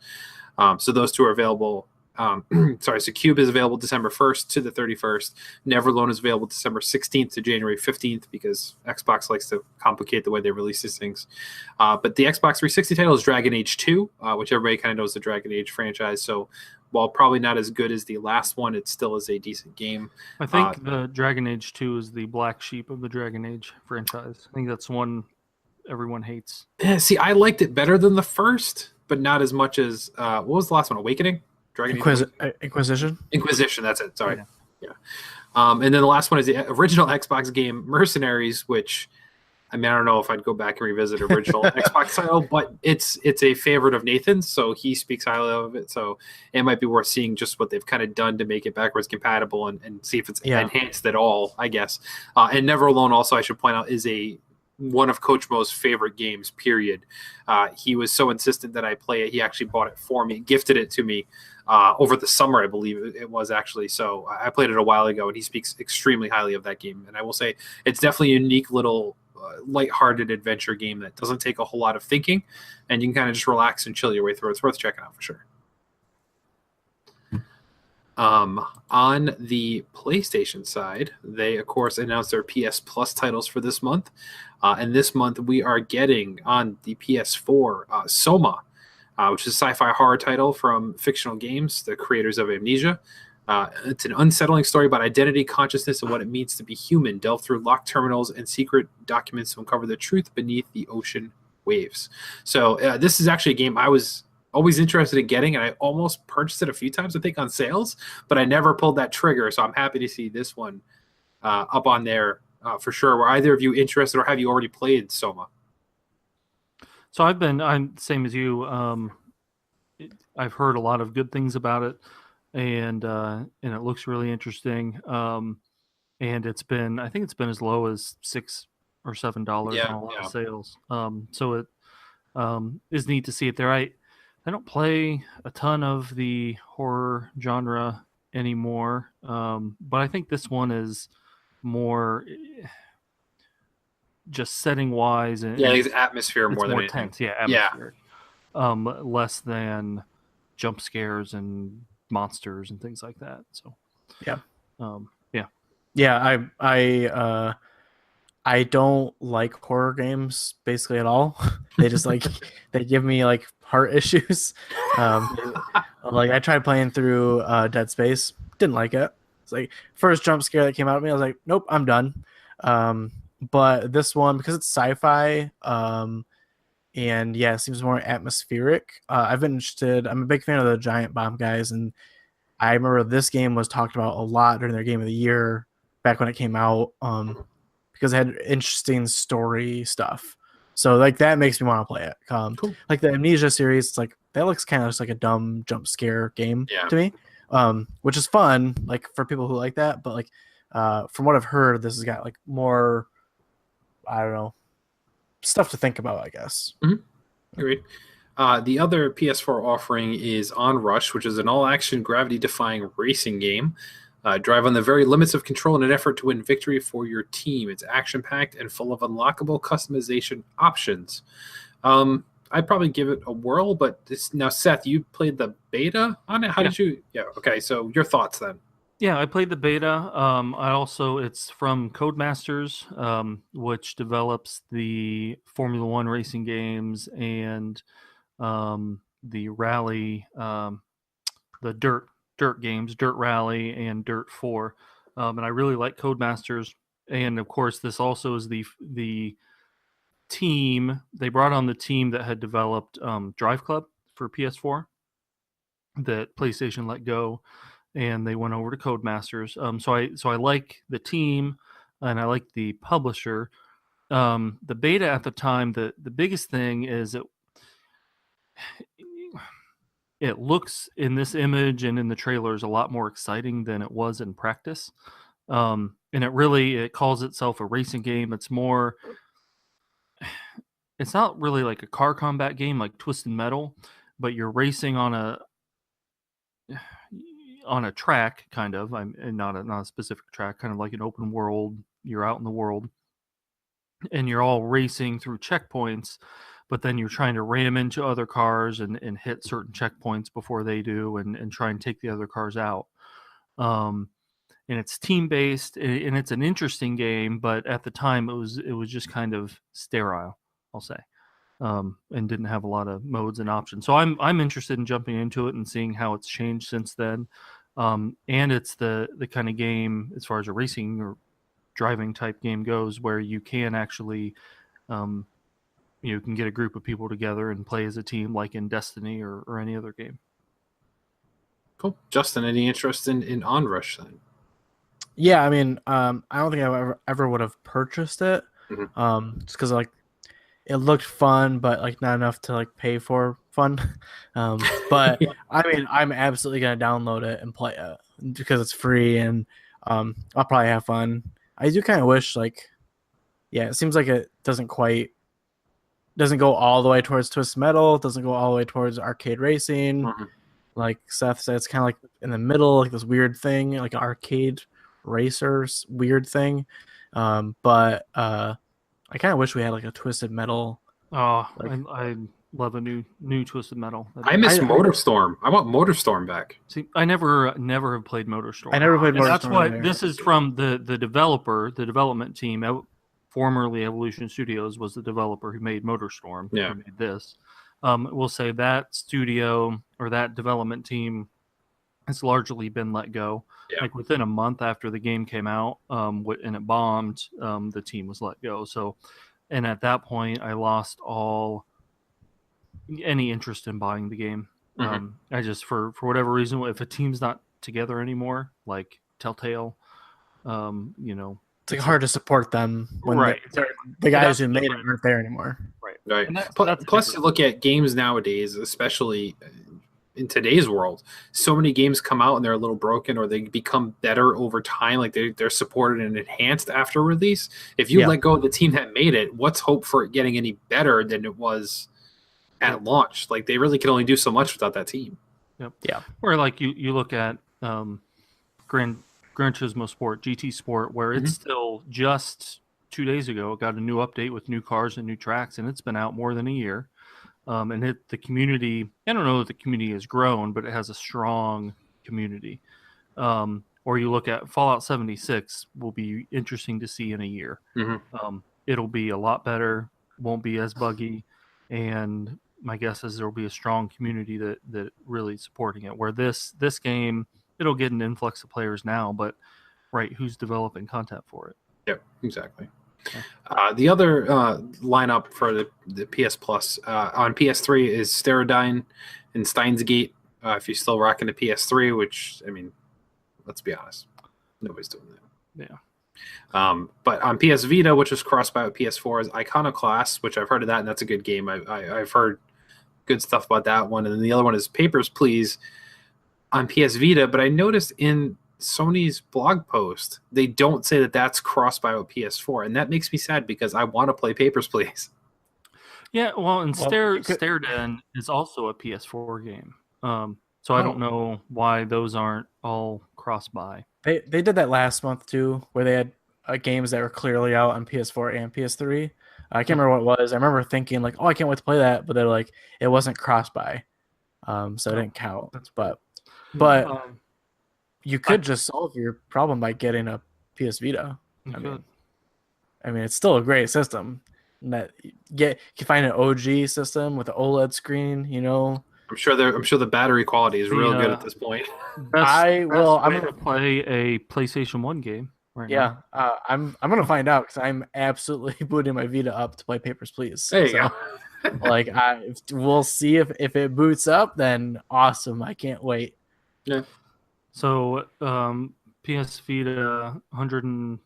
So those two are available. So Cube is available December 1st to the 31st. Neveralone is available December 16th to January 15th because Xbox likes to complicate the way they release these things. But the Xbox 360 title is Dragon Age 2, which everybody kind of knows the Dragon Age franchise. So while probably not as good as the last one, it still is a decent game. I think the Dragon Age 2 is the black sheep of the Dragon Age franchise. I think that's one everyone hates. Yeah, see, I liked it better than the first, but not as much as what was the last one? Awakening? Inquisition. Inquisition, that's it. Sorry. Yeah. And then the last one is the original Xbox game Mercenaries, which I don't know if I'd go back and revisit original Xbox title, but it's a favorite of Nathan's, so he speaks highly of it. So it might be worth seeing just what they've kind of done to make it backwards compatible and see if it's enhanced at all, I guess. And Never Alone also, I should point out, is one of Coach Mo's favorite games, period. He was so insistent that I play it. He actually bought it for me, gifted it to me over the summer, I believe it was actually. So I played it a while ago, and he speaks extremely highly of that game. And I will say it's definitely a unique little lighthearted adventure game that doesn't take a whole lot of thinking, and you can kind of just relax and chill your way through. It's worth checking out for sure. On the PlayStation side, they of course announced their PS Plus titles for this month, and this month we are getting on the PS4 Soma, which is a sci-fi horror title from Fictional Games, the creators of Amnesia. It's an unsettling story about identity, consciousness, and what it means to be human. Delve through locked terminals and secret documents to uncover the truth beneath the ocean waves. So this is actually a game I was always interested in getting, and I almost purchased it a few times, I think, on sales, but I never pulled that trigger. So I'm happy to see this one up on there for sure. Were either of you interested, or have you already played Soma? So I'm same as you. I've heard a lot of good things about it, and it looks really interesting. And I think it's been as low as $6 or $7 on a lot of sales. So it is neat to see it there. I don't play a ton of the horror genre anymore, but I think this one is more just setting wise and it's atmosphere more than anything. tense. Yeah, atmosphere. Less than jump scares and monsters and things like that. So I don't like horror games basically at all. They just they give me heart issues. I tried playing through Dead Space, didn't like it. It's first jump scare that came out of me, I was like, nope, I'm done. But this one, because it's sci-fi, and it seems more atmospheric. I've been interested. I'm a big fan of the Giant Bomb guys, and I remember this game was talked about a lot during their Game of the Year back when it came out, because it had interesting story stuff. So that makes me want to play it. Cool. Like the Amnesia series, it's that looks kind of just like a dumb jump scare game to me, which is fun, for people who like that. But from what I've heard, this has got more, I don't know, stuff to think about, I guess. Mm-hmm. Agreed. The other PS4 offering is Onrush, which is an all-action, gravity-defying racing game. Drive on the very limits of control in an effort to win victory for your team. It's action-packed and full of unlockable customization options. I'd probably give it a whirl, but now, Seth, you played the beta on it? How did you? Yeah, okay, so your thoughts then. Yeah, I played the beta. It's from Codemasters, which develops the Formula One racing games and the rally, the dirt games, Dirt Rally and Dirt 4. And I really like Codemasters. And of course, this also is the team. They brought on the team that had developed Drive Club for PS4 that PlayStation let go, and they went over to Codemasters. So I like the team, and I like the publisher. The beta at the time, the biggest thing is it looks in this image and in the trailers a lot more exciting than it was in practice. And it calls itself a racing game. It's not really like a car combat game like Twisted Metal, but you're racing on a track, kind of. And not a specific track, kind of like an open world. You're out in the world, and you're all racing through checkpoints, but then you're trying to ram into other cars and hit certain checkpoints before they do, and try and take the other cars out. And it's team-based, and it's an interesting game, but at the time it was just kind of sterile, I'll say, and didn't have a lot of modes and options. So I'm interested in jumping into it and seeing how it's changed since then. And it's the kind of game, as far as a racing or driving type game goes, where you can actually you can get a group of people together and play as a team, like in Destiny or any other game. Cool. Justin, any interest in Onrush then? Yeah, I mean, I don't think I ever would have purchased it, just because it looked fun, but not enough to pay for fun. But I mean, I'm absolutely gonna download it and play it because it's free, and I'll probably have fun. I do kind of wish it seems like it doesn't go all the way towards Twisted Metal. It doesn't go all the way towards arcade racing. Mm-hmm. Like Seth said, it's kind of in the middle, this weird thing, like an arcade racers weird thing. But I kind of wish we had a Twisted Metal. Oh, love a new Twisted Metal. I miss MotorStorm. I want MotorStorm back. See, I never have played MotorStorm. I never played And MotorStorm. that's why either. this is from the developer, the development team. Formerly Evolution Studios was the developer who made MotorStorm. Yeah. Who made this. We'll say that studio or that development team has largely been let go. Yeah. Like within a month after the game came out, and it bombed, the team was let go. So, and at that point, I lost any interest in buying the game. I just for whatever reason, if a team's not together anymore, like Telltale, it's like hard to support them when Right. the guys who made it aren't there anymore. Right. And that's Plus, you look at games nowadays, especially in today's world, so many games come out and they're a little broken or they become better over time. Like they're supported and enhanced after release. If you let go of the team that made it, what's hope for it getting any better than it was at launch? Like they really can only do so much without that team. Yep. Yeah. Or like you look at Gran Turismo Sport, GT Sport, where it's still just 2 days ago, it got a new update with new cars and new tracks, and it's been out more than a year. And the community, I don't know if the community has grown, but it has a strong community. Or you look at Fallout 76, will be interesting to see in a year. It'll be a lot better, won't be as buggy, and my guess is there will be a strong community that really supporting it. Where this game, it'll get an influx of players now, but who's developing content for it? Yep, exactly. The other lineup for the PS Plus on PS3 is Stereodyne and Steins Gate. If you're still rocking the PS3, which, I mean, let's be honest, nobody's doing that. Yeah. But on PS Vita, which is cross-buy with PS4, is Iconoclast, which I've heard of that, and that's a good game. I've heard good stuff about that one. And then the other one is Papers, Please on PS Vita. But I noticed in Sony's blog post, they don't say that that's cross-buy with PS4, and that makes me sad because I want to play Papers, Please. Yeah, well, and Stareden is also a PS4 game. So I don't know why those aren't all cross-buy. They did that last month too, where they had games that were clearly out on PS4 and PS3. I can't remember what it was. I remember thinking like, oh, I can't wait to play that, but they're like, it wasn't cross-buy, so it didn't count. But you could just solve your problem by getting a PS Vita. I mean, it's still a great system. That you can find an OG system with an OLED screen. I'm sure the battery quality is real good at this point. I'm going to play a PlayStation 1 game right now. I'm going to find out because I'm absolutely booting my Vita up to play Papers, Please. There you go. Like we'll see if it boots up. Then awesome! I can't wait. Yeah. So PS Vita, $190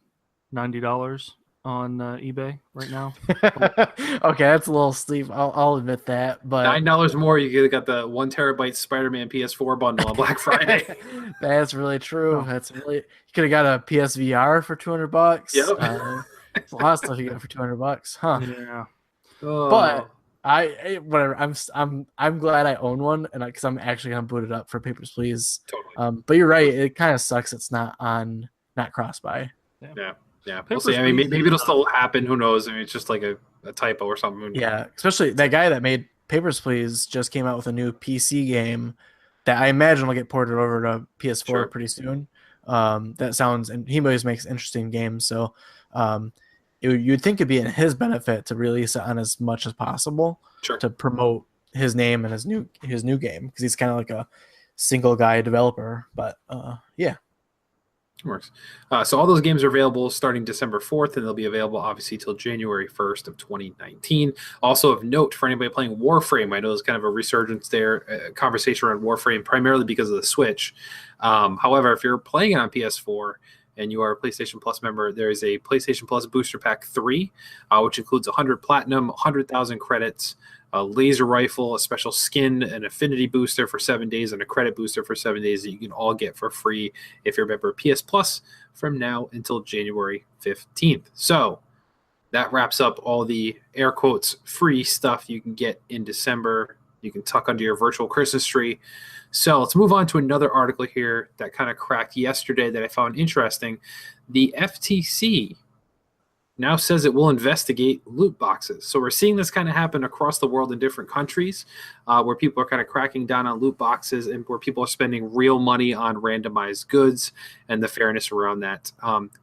on eBay right now. Okay, that's a little steep. I'll admit that, but $9 more, you got the 1 terabyte Spider-Man PS4 bundle on Black Friday. That's really true. You could have got a PSVR for $200. Yep. It's a lot of stuff you get for $200, huh? Yeah. But whatever. I'm glad I own one, and because I'm actually gonna boot it up for Papers, Please. Totally. But you're right. It kind of sucks. It's not cross-buy. Yeah. We'll see. I mean, maybe it'll still happen. Who knows? I mean, it's just like a typo or something. Yeah, especially that guy that made Papers, Please just came out with a new PC game that I imagine will get ported over to PS4 pretty soon. And he always makes interesting games, so you'd think it'd be in his benefit to release it on as much as possible to promote his name and his new game, because he's kind of like a single guy developer. But yeah. Works. So all those games are available starting December 4th, and they'll be available obviously till January 1st of 2019. Also of note for anybody playing Warframe, I know there's kind of a resurgence there, conversation around Warframe, primarily because of the Switch. However, if you're playing it on PS4 and you are a PlayStation Plus member, there is a PlayStation Plus Booster Pack 3, which includes 100 Platinum, 100,000 credits, a laser rifle, a special skin, an affinity booster for 7 days, and a credit booster for 7 days that you can all get for free if you're a member of PS Plus from now until January 15th. So that wraps up all the air quotes free stuff you can get in December. You can tuck under your virtual Christmas tree. So let's move on to another article here that kind of cracked yesterday that I found interesting. The FTC now says it will investigate loot boxes. So we're seeing this kind of happen across the world in different countries, where people are kind of cracking down on loot boxes and where people are spending real money on randomized goods and the fairness around that.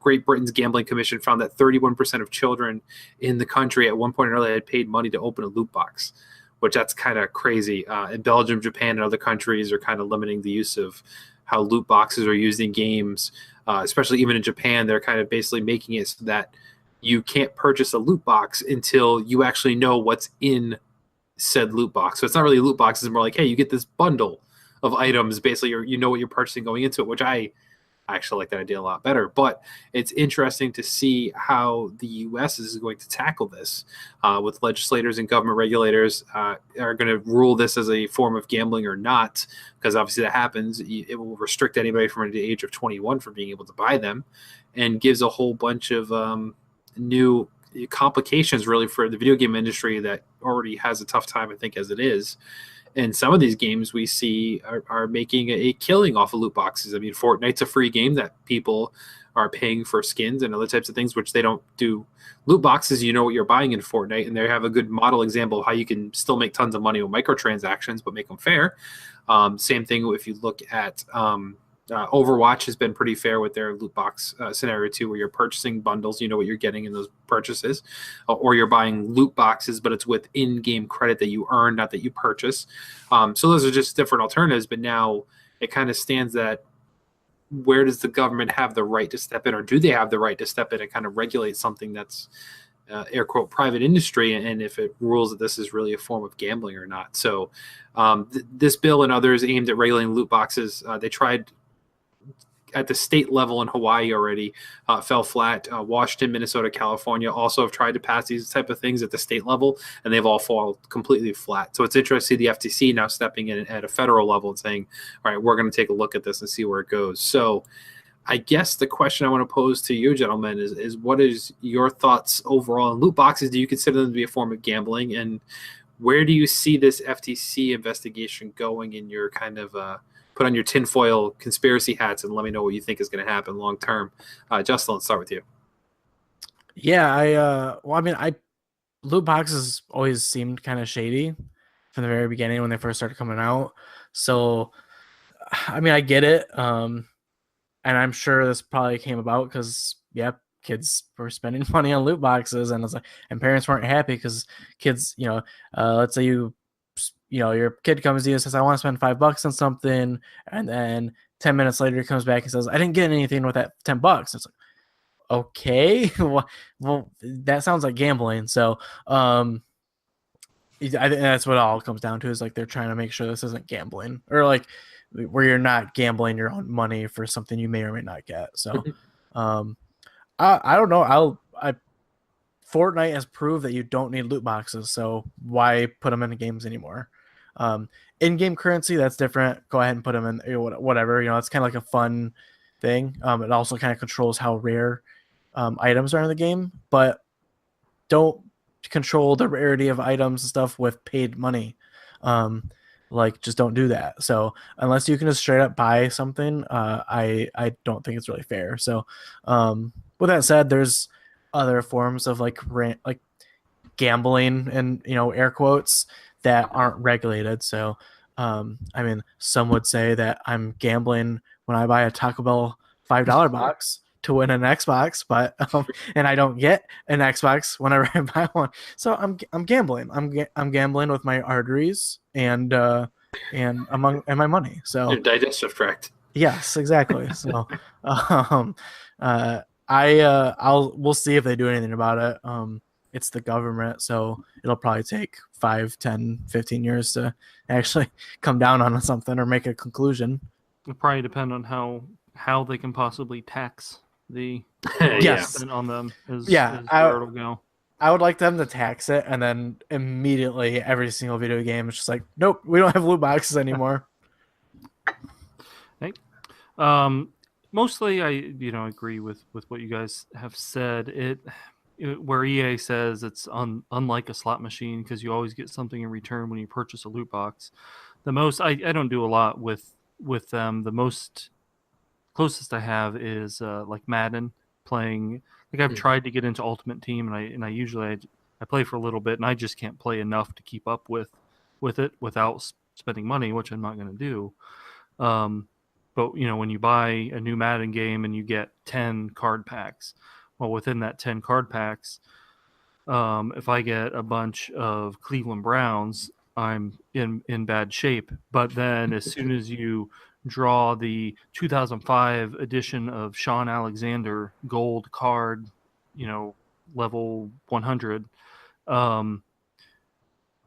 Great Britain's Gambling Commission found that 31% of children in the country at one point or another had paid money to open a loot box, which that's kind of crazy. In Belgium, Japan, and other countries are kind of limiting the use of how loot boxes are used in games, especially even in Japan. They're kind of basically making it so that you can't purchase a loot box until you actually know what's in said loot box. So it's not really a loot box. It's more like, hey, you get this bundle of items. Basically, you know what you're purchasing going into it, which I actually like that idea a lot better. But it's interesting to see how the U.S. is going to tackle this with legislators and government regulators are going to rule this as a form of gambling or not, because obviously that happens. It will restrict anybody from the age of 21 from being able to buy them, and gives a whole bunch of new complications really for the video game industry that already has a tough time, I think, as it is. And some of these games we see are making a killing off of loot boxes. I mean, Fortnite's a free game that people are paying for skins and other types of things, which they don't do. Loot boxes, you know what you're buying in Fortnite, and they have a good model example of how you can still make tons of money with microtransactions, but make them fair. Same thing if you look at Overwatch has been pretty fair with their loot box scenario too, where you're purchasing bundles, you know what you're getting in those purchases, or you're buying loot boxes, but it's with in-game credit that you earn, not that you purchase. So those are just different alternatives, but now it kind of stands that where does the government have the right to step in, or do they have the right to step in and kind of regulate something that's air quote private industry, and if it rules that this is really a form of gambling or not. So this bill and others aimed at regulating loot boxes, they tried at the state level in Hawaii already, fell flat. Washington, Minnesota, California also have tried to pass these type of things at the state level, and they've all fallen completely flat. So it's interesting to see the FTC now stepping in at a federal level and saying, all right, we're going to take a look at this and see where it goes. So I guess the question I want to pose to you, gentlemen, is what is your thoughts overall on loot boxes? Do you consider them to be a form of gambling? And where do you see this FTC investigation going in your kind of put on your tinfoil conspiracy hats and let me know what you think is going to happen long term? Justin, let's start with you. Yeah, loot boxes always seemed kind of shady from the very beginning when they first started coming out. So, I mean, I get it. And I'm sure this probably came about because, kids were spending money on loot boxes, and and parents weren't happy because kids, let's say your kid comes to you and says, I want to spend $5 on something. And then 10 minutes later, he comes back and says, I didn't get anything with that $10. It's like, okay, well, that sounds like gambling. So, I think that's what it all comes down to, is like, they're trying to make sure this isn't gambling, or like where you're not gambling your own money for something you may or may not get. So, I don't know. Fortnite has proved that you don't need loot boxes, so why put them in the games anymore? In-game currency, that's different. Go ahead and put them in, whatever. It's kind of like a fun thing. It also kind of controls how rare items are in the game, but don't control the rarity of items and stuff with paid money. Just don't do that. So unless you can just straight up buy something, I don't think it's really fair. So with that said, there's other forms of like gambling and air quotes that aren't regulated. So some would say that I'm gambling when I buy a Taco Bell $5 box to win an Xbox, but and I don't get an Xbox whenever I buy one. So I'm gambling. I'm gambling with my arteries and my money. So your digestive tract. Yes, exactly. So we'll see if they do anything about it. It's the government, so it'll probably take 5, 10, 15 years to actually come down on something or make a conclusion. It'll probably depend on how they can possibly tax the yes on them is where it'll go. I would like them to tax it, and then immediately every single video game is just like, nope, we don't have loot boxes anymore. Hey. Mostly, I agree with what you guys have said. Where EA says it's unlike a slot machine because you always get something in return when you purchase a loot box. The most I don't do a lot with them. The most closest I have is like Madden, playing. Like I've tried to get into Ultimate Team, and I usually I play for a little bit, and I just can't play enough to keep up with it without spending money, which I'm not going to do. But when you buy a new Madden game and you get 10 card packs, well, within that 10 card packs, if I get a bunch of Cleveland Browns, I'm in bad shape. But then as soon as you draw the 2005 edition of Sean Alexander gold card, level 100,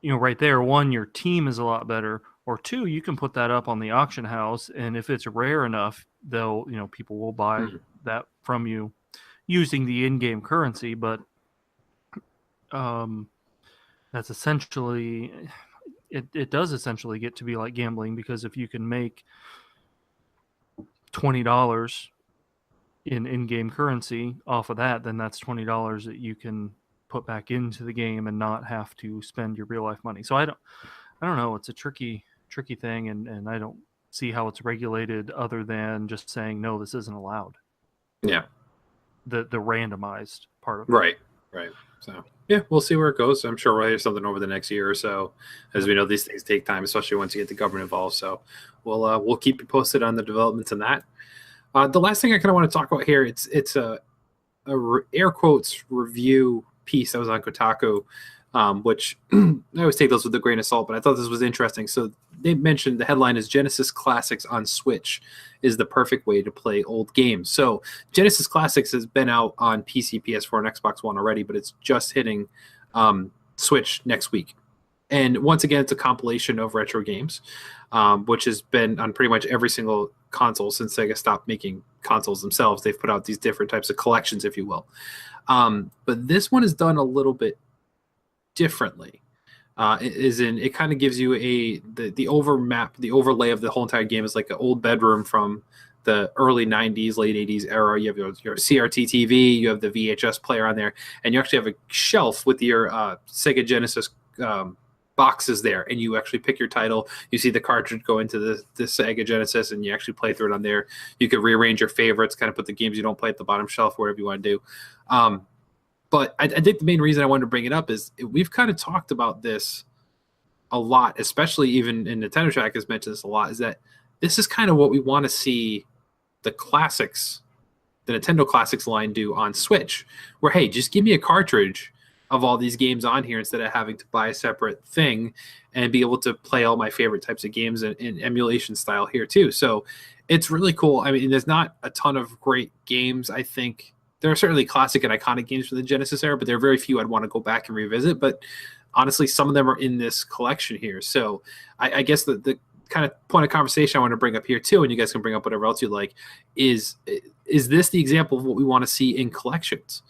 right there, one, your team is a lot better, or two, you can put that up on the auction house, and if it's rare enough, people will buy that from you using the in-game currency. But that's essentially it does essentially get to be like gambling, because if you can make $20 in-game currency off of that, then that's $20 that you can put back into the game and not have to spend your real life money. So I don't know, it's a tricky thing, and I don't see how it's regulated other than just saying no, this isn't allowed. Yeah, the randomized part of it. Right. So yeah, we'll see where it goes. I'm sure we'll hear something over the next year or so. As we know, these things take time, especially once you get the government involved. So we'll keep you posted on the developments in that. The last thing I kind of want to talk about here, it's a air quotes review piece that was on Kotaku, which I always take those with a grain of salt, but I thought this was interesting. So they mentioned, the headline is Genesis Classics on Switch is the perfect way to play old games. So Genesis Classics has been out on PC, PS4, and Xbox One already, but it's just hitting Switch next week. And once again, it's a compilation of retro games, which has been on pretty much every single console since Sega stopped making consoles themselves. They've put out these different types of collections, if you will. But this one is done a little bit differently. It kind of gives you the overlay of the whole entire game is like an old bedroom from the early 90s, late 80s era. You have your CRT TV, you have the VHS player on there, and you actually have a shelf with your Sega Genesis boxes there, and you actually pick your title. You see the cartridge go into the Sega Genesis, and you actually play through it on there. You could rearrange your favorites, kind of put the games you don't play at the bottom shelf, wherever you want to do. But I think the main reason I wanted to bring it up is we've kind of talked about this a lot, especially even in Nintendo Track has mentioned this a lot, is that this is kind of what we want to see the classics, the Nintendo Classics line do on Switch, where, hey, just give me a cartridge of all these games on here instead of having to buy a separate thing, and be able to play all my favorite types of games in emulation style here too. So it's really cool. I mean, there's not a ton of great games, I think. There are certainly classic and iconic games from the Genesis era, but there are very few I'd want to go back and revisit. But honestly, some of them are in this collection here. So I guess the kind of point of conversation I want to bring up here too, and you guys can bring up whatever else you like, is this the example of what we want to see in collections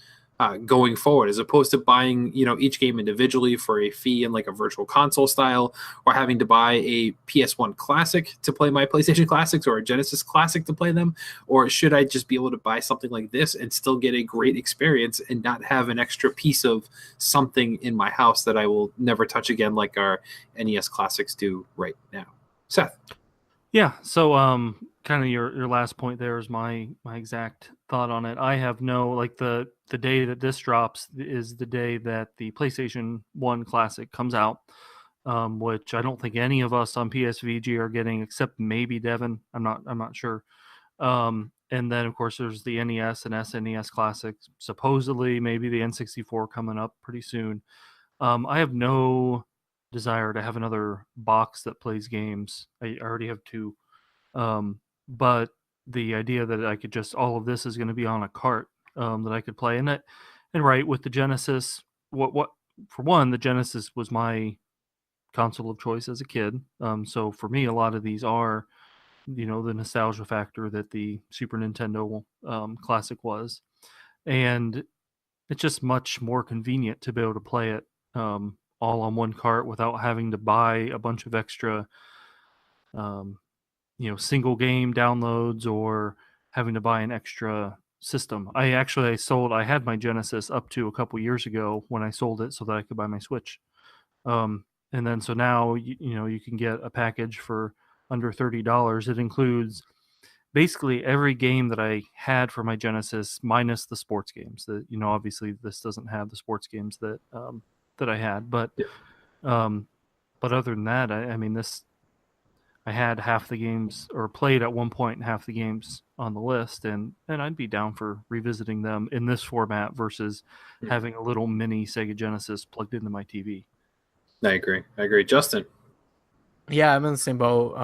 going forward, as opposed to buying each game individually for a fee in like a virtual console style, or having to buy a PS1 Classic to play my PlayStation Classics or a Genesis Classic to play them? Or should I just be able to buy something like this and still get a great experience and not have an extra piece of something in my house that I will never touch again, like our NES Classics do right now? Seth. Yeah, so kind of your last point there is my exact thought on it. I have the day that this drops is the day that the PlayStation 1 Classic comes out, which I don't think any of us on PSVG are getting, except maybe Devin. I'm not sure. And then of course there's the NES and SNES Classics. Supposedly maybe the N64 coming up pretty soon. I have no desire to have another box that plays games. I already have two. But the idea that I could just, all of this is going to be on a cart that I could play in it. And right, with the Genesis, what for one, the Genesis was my console of choice as a kid. So for me, a lot of these are, the nostalgia factor that the Super Nintendo Classic was. And it's just much more convenient to be able to play it all on one cart without having to buy a bunch of extra single game downloads or having to buy an extra system. I had my Genesis up to a couple years ago when I sold it so that I could buy my Switch. And then so now you can get a package for under $30. It includes basically every game that I had for my Genesis, minus the sports games. That obviously this doesn't have the sports games that that I had, but other than that, I mean this. I had half the games, or played at one point half the games on the list, and I'd be down for revisiting them in this format versus having a little mini Sega Genesis plugged into my TV. I agree. Justin? Yeah, I'm in the same boat.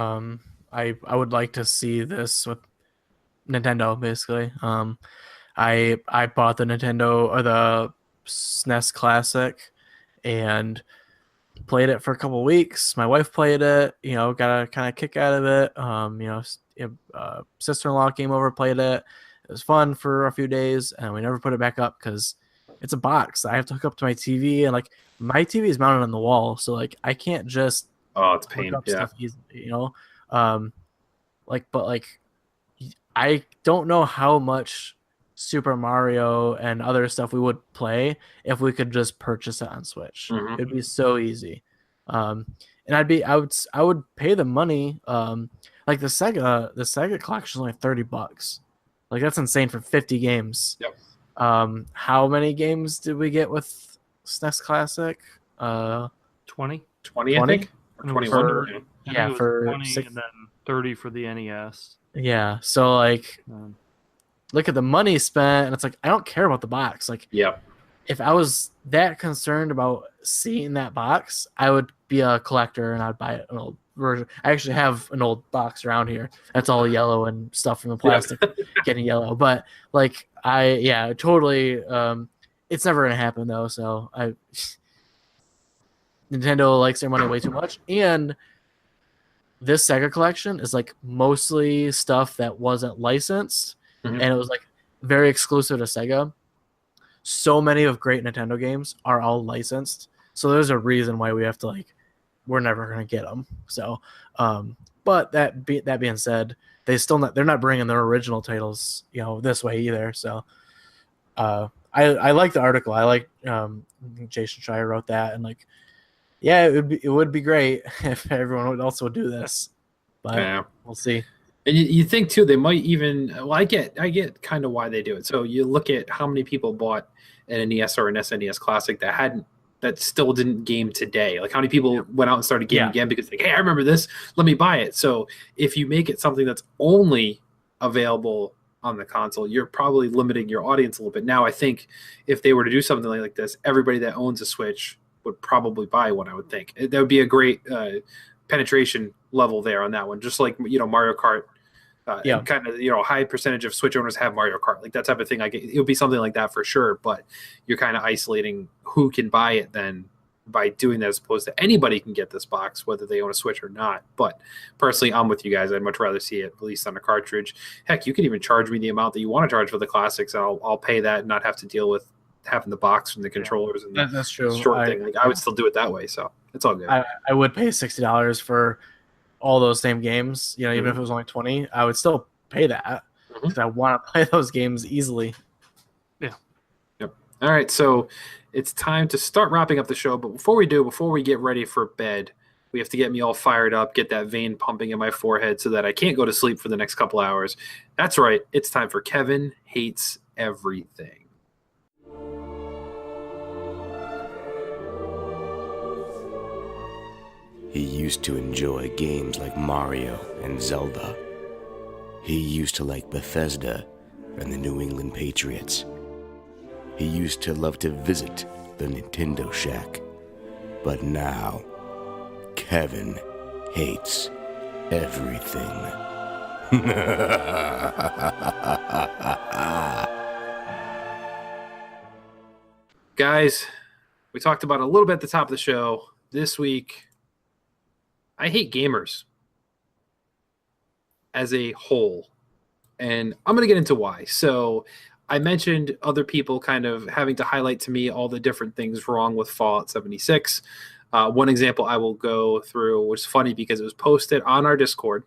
I would like to see this with Nintendo, basically. I bought the Nintendo or the SNES Classic and played it for a couple weeks. My wife played it, got a kind of kick out of it. Sister-in-law came over, played it. It was fun for a few days, and we never put it back up because it's a box. I have to hook up to my TV, and like my TV is mounted on the wall, so like I can't just it's pain. hook up stuff easily, but I don't know how much Super Mario and other stuff we would play if we could just purchase it on Switch. It'd be so easy. And I would pay the money. Like the Sega collection is only $30. Like that's insane for 50 games. Yep. How many games did we get with SNES Classic? 20, 20, I think. Or 21. Yeah, for 20 and then 30 for the NES. Yeah, so like look at the money spent, and it's like I don't care about the box. Like, if I was that concerned about seeing that box, I would be a collector and I'd buy an old version. I actually have an old box around here that's all yellow and stuff from the plastic getting yellow. But like totally. It's never gonna happen though. So Nintendo likes their money way too much, and this Sega collection is like mostly stuff that wasn't licensed. And it was like very exclusive to Sega. So many of great Nintendo games are all licensed. So there's a reason why we have to we're never going to get them. So, but that being said, they're not bringing their original titles, this way either. So, I like the article. I like, Jason Schreier wrote that, and it would be great if everyone would also do this, but we'll see. And you think too, they might even. Well, I get kind of why they do it. So you look at how many people bought an NES or an SNES Classic that still didn't game today. Like how many people went out and started gaming again because hey, I remember this. Let me buy it. So if you make it something that's only available on the console, you're probably limiting your audience a little bit. Now I think if they were to do something like this, everybody that owns a Switch would probably buy one. I would think that would be a great penetration level there on that one. Just like Mario Kart. Kind of, high percentage of Switch owners have Mario Kart, like that type of thing. Like it would be something like that for sure, but you're kind of isolating who can buy it then by doing that, as opposed to anybody can get this box, whether they own a Switch or not. But personally, I'm with you guys. I'd much rather see it released on a cartridge. Heck, you could even charge me the amount that you want to charge for the classics, and I'll pay that and not have to deal with having the box and the controllers and that's true. Short thing. Like I would still do it that way, so it's all good. I would pay $60 for all those same games, even if it was only 20, I would still pay that because I want to play those games easily. Yep. All right, so it's time to start wrapping up the show. But before we get ready for bed, we have to get me all fired up, get that vein pumping in my forehead so that I can't go to sleep for the next couple hours. That's right. It's time for Kevin Hates Everything. He used to enjoy games like Mario and Zelda. He used to like Bethesda and the New England Patriots. He used to love to visit the Nintendo Shack. But now, Kevin hates everything. Guys, we talked about it a little bit at the top of the show. This week, I hate gamers as a whole, and I'm going to get into why. So I mentioned other people kind of having to highlight to me all the different things wrong with Fallout 76. One example I will go through was funny because it was posted on our Discord.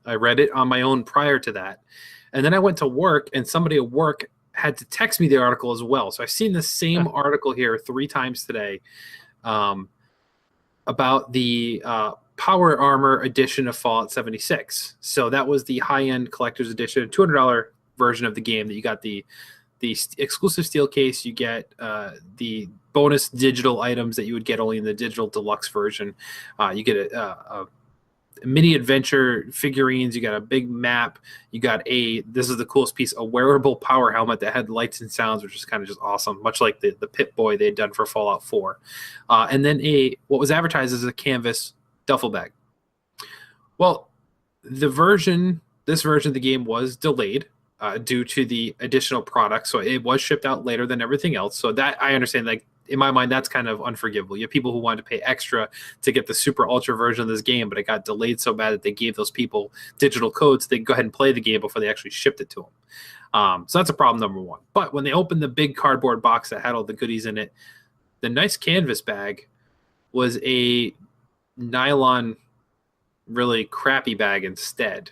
I read it on my own prior to that. And then I went to work, and somebody at work had to text me the article as well. So I've seen the same article here 3 times today. About the Power Armor edition of Fallout 76. So that was the high-end collector's edition, $200 version of the game that you got the exclusive steel case. You get the bonus digital items that you would get only in the digital deluxe version. You get a mini adventure figurines. You got a big map. You got this is the coolest piece, a wearable power helmet that had lights and sounds, which is kind of just awesome, much like the Pip-Boy they had done for Fallout 4. And then what was advertised as a canvas duffel bag. Well, this version of the game was delayed due to the additional product, so it was shipped out later than everything else. So that I understand, like in my mind, that's kind of unforgivable. You have people who wanted to pay extra to get the super ultra version of this game, but it got delayed so bad that they gave those people digital codes so they could go ahead and play the game before they actually shipped it to them. So that's a problem number one. But when they opened the big cardboard box that had all the goodies in it, the nice canvas bag was a nylon, really crappy bag instead.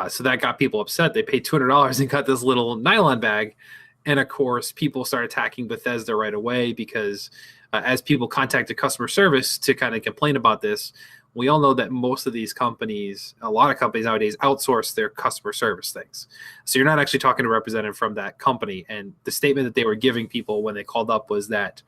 So that got people upset. They paid $200 and got this little nylon bag. And of course, people started attacking Bethesda right away because as people contacted customer service to kind of complain about this, we all know that most of these companies, a lot of companies nowadays, outsource their customer service things. So you're not actually talking to a representative from that company. And the statement that they were giving people when they called up was that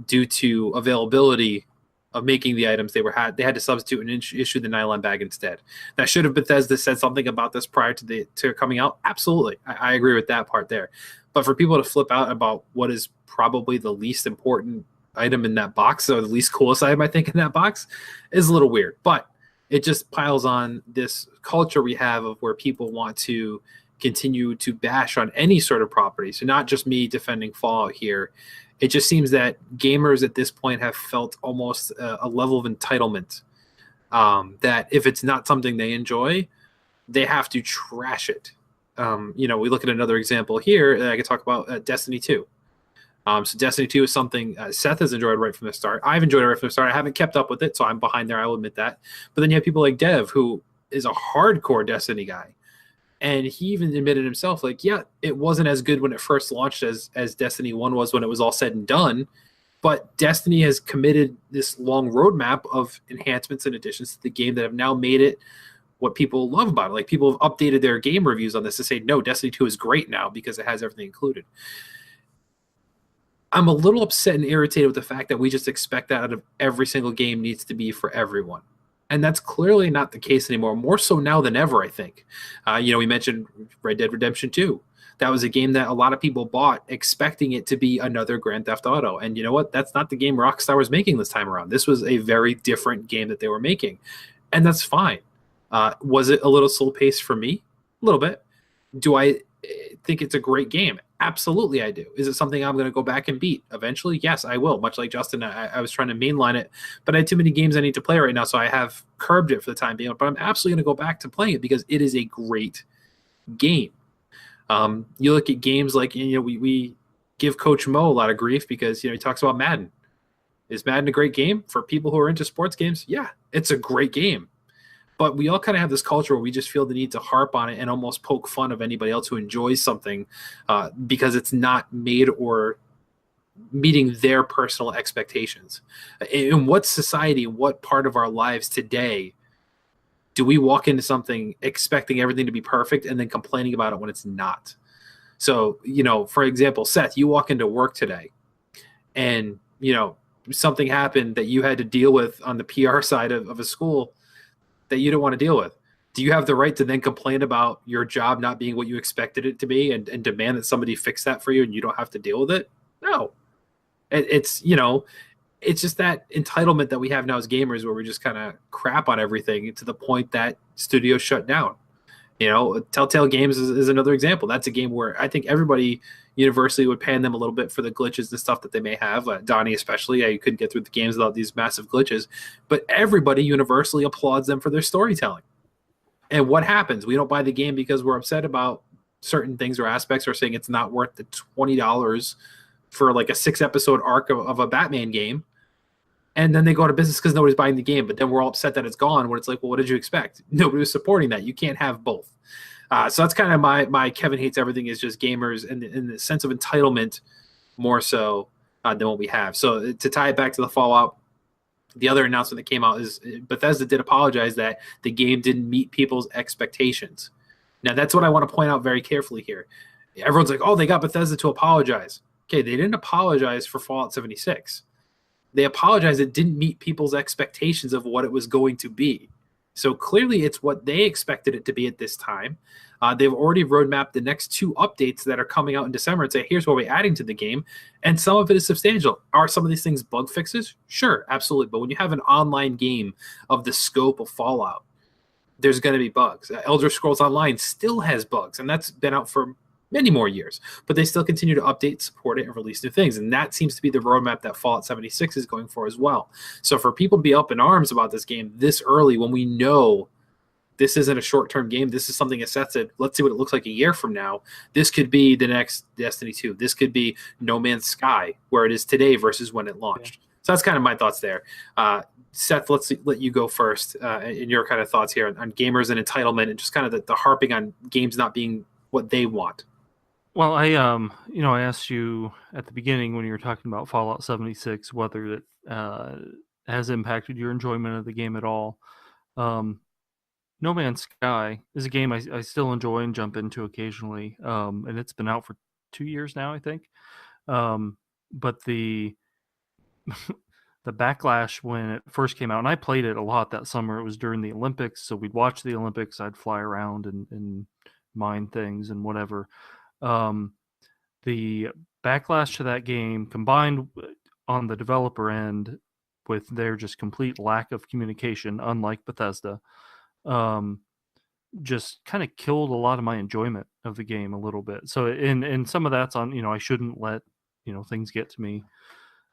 due to availability of making the items, they had to substitute and issue the nylon bag instead. Now, should have Bethesda said something about this prior to coming out? Absolutely. I agree with that part there. But for people to flip out about what is probably the least important item in that box, or the least coolest item, I think, in that box, is a little weird. But it just piles on this culture we have of where people want to continue to bash on any sort of property. So not just me defending Fallout here. It just seems that gamers at this point have felt almost a level of entitlement that if it's not something they enjoy, they have to trash it. We look at another example here that I could talk about, Destiny 2. So Destiny 2 is something Seth has enjoyed right from the start. I've enjoyed it right from the start. I haven't kept up with it, so I'm behind there. I will admit that. But then you have people like Dev, who is a hardcore Destiny guy. And he even admitted himself, like, yeah, it wasn't as good when it first launched as Destiny 1 was when it was all said and done. But Destiny has committed this long roadmap of enhancements and additions to the game that have now made it what people love about it. Like, people have updated their game reviews on this to say, no, Destiny 2 is great now because it has everything included. I'm a little upset and irritated with the fact that we just expect that out of every single game needs to be for everyone. And that's clearly not the case anymore, more so now than ever, I think. We mentioned Red Dead Redemption 2. That was a game that a lot of people bought expecting it to be another Grand Theft Auto. And you know what? That's not the game Rockstar was making this time around. This was a very different game that they were making. And that's fine. Was it a little slow-paced for me? A little bit. Do I think it's a great game? Absolutely, I do. Is it something I'm going to go back and beat eventually? Yes, I will. Much like Justin, I was trying to mainline it, but I had too many games I need to play right now, so I have curbed it for the time being. But I'm absolutely going to go back to playing it because it is a great game. You look at games like, we give Coach Mo a lot of grief because he talks about Madden. Is Madden a great game for people who are into sports games? Yeah, it's a great game. But we all kind of have this culture where we just feel the need to harp on it and almost poke fun of anybody else who enjoys something because it's not made or meeting their personal expectations. In what society, what part of our lives today do we walk into something expecting everything to be perfect and then complaining about it when it's not? So, for example, Seth, you walk into work today and, something happened that you had to deal with on the PR side of a school that you don't want to deal with. Do you have the right to then complain about your job not being what you expected it to be and demand that somebody fix that for you and you don't have to deal with it? No. It's just that entitlement that we have now as gamers where we just kind of crap on everything to the point that studios shut down. Telltale Games is another example. That's a game where I think everybody universally would pan them a little bit for the glitches and stuff that they may have. Donnie especially, you couldn't get through the games without these massive glitches. But everybody universally applauds them for their storytelling. And what happens? We don't buy the game because we're upset about certain things or aspects, or saying it's not worth the $20 for like a 6-episode arc of a Batman game. And then they go out of business because nobody's buying the game. But then we're all upset that it's gone when it's like, well, what did you expect? Nobody was supporting that. You can't have both. So that's kind of my Kevin hates everything is just gamers and in the sense of entitlement more so than what we have. So to tie it back to the Fallout, the other announcement that came out is Bethesda did apologize that the game didn't meet people's expectations. Now, that's what I want to point out very carefully here. Everyone's like, oh, they got Bethesda to apologize. Okay, they didn't apologize for Fallout 76. They apologized it didn't meet people's expectations of what it was going to be. So clearly it's what they expected it to be at this time. They've already roadmapped the next 2 updates that are coming out in December and say, here's what we're adding to the game. And some of it is substantial. Are some of these things bug fixes? Sure, absolutely. But when you have an online game of the scope of Fallout, there's going to be bugs. Elder Scrolls Online still has bugs, and that's been out for many more years. But they still continue to update, support it, and release new things. And that seems to be the roadmap that Fallout 76 is going for as well. So for people to be up in arms about this game this early when we know this isn't a short-term game, this is something, as Seth said, let's see what it looks like a year from now. This could be the next Destiny 2. This could be No Man's Sky, where it is today versus when it launched. Yeah. So that's kind of my thoughts there. Seth, let's let you go first in your kind of thoughts here on gamers and entitlement and just kind of the harping on games not being what they want. Well, I asked you at the beginning when you were talking about Fallout 76 whether it has impacted your enjoyment of the game at all. No Man's Sky is a game I still enjoy and jump into occasionally, and it's been out for 2 years now, I think. But the the backlash when it first came out, and I played it a lot that summer. It was during the Olympics, so we'd watch the Olympics. I'd fly around and mine things and whatever. The backlash to that game, combined on the developer end with their just complete lack of communication, unlike Bethesda, just kind of killed a lot of my enjoyment of the game a little bit. So, and some of that's on, I shouldn't let, things get to me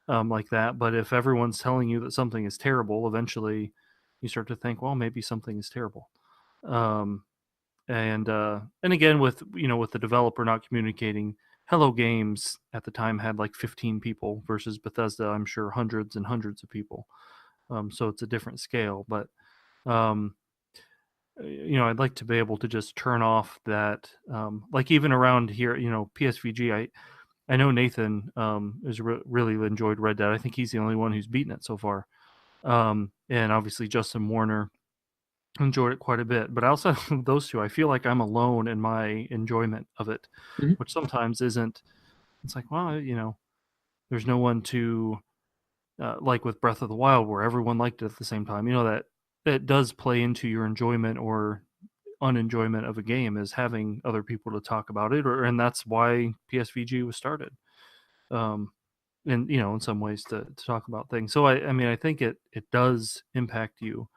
like that. But if everyone's telling you that something is terrible, eventually you start to think, well, maybe something is terrible. And again, with the developer not communicating, Hello Games at the time had like 15 people versus Bethesda, I'm sure hundreds and hundreds of people. So it's a different scale, but I'd like to be able to just turn off that, like even around here, PSVG, I know Nathan has really enjoyed Red Dead. I think he's the only one who's beaten it so far. And obviously Justin Warner enjoyed it quite a bit. But outside of those two, I feel like I'm alone in my enjoyment of it, which sometimes isn't. It's like, well, there's no one to, like with Breath of the Wild, where everyone liked it at the same time. That does play into your enjoyment or unenjoyment of a game, is having other people to talk about it, and that's why PSVG was started. And in some ways to talk about things. So I think it does impact you.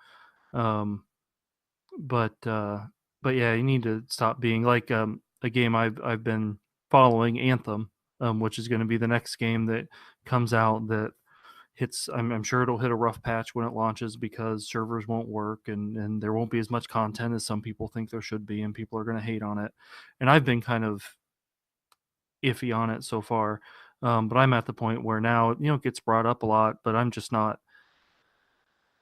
But yeah, you need to stop being like a game I've been following, Anthem, which is going to be the next game that comes out that hits. I'm sure it'll hit a rough patch when it launches because servers won't work and there won't be as much content as some people think there should be, and people are going to hate on it. And I've been kind of iffy on it so far, but I'm at the point where now it gets brought up a lot, but I'm just not.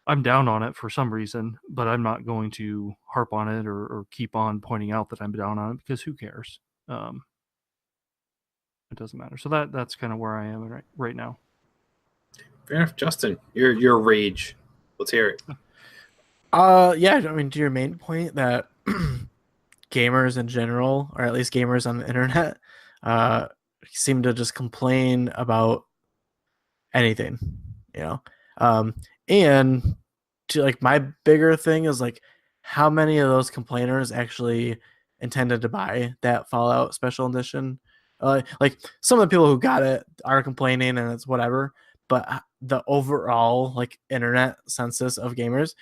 I'm down on it for some reason, but I'm not going to harp on it or keep on pointing out that I'm down on it because who cares? It doesn't matter. So that's kind of where I am right now. Fair enough, Justin. Your rage. Let's hear it. Yeah. I mean, to your main point that gamers in general, or at least gamers on the internet, seem to just complain about anything, and to like my bigger thing is like how many of those complainers actually intended to buy that Fallout Special Edition. Like some of the people who got it are complaining and it's whatever, but the overall like internet census of gamers,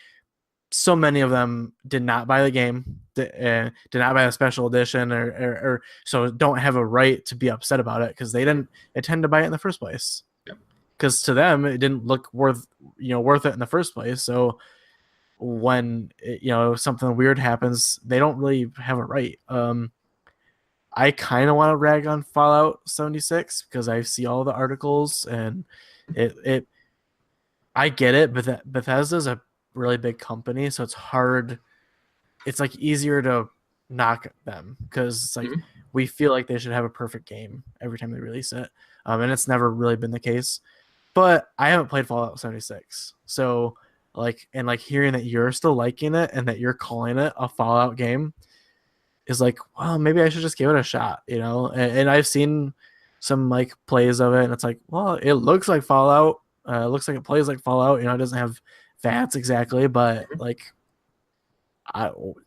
so many of them did not buy the game, did not buy the special edition, or so don't have a right to be upset about it because they didn't intend to buy it in the first place. Because to them it didn't look worth it in the first place. So when something weird happens, they don't really have a right. I kind of want to rag on Fallout 76 because I see all the articles and I get it, but Bethesda's a really big company, so it's hard. It's like easier to knock them because it's like we feel like they should have a perfect game every time they release it, and it's never really been the case. But I haven't played Fallout 76, so hearing that you're still liking it and that you're calling it a Fallout game is like, well, maybe I should just give it a shot, And I've seen some like plays of it, and it's like, well, it looks like Fallout. It looks like it plays like Fallout. It doesn't have VATS exactly, but like,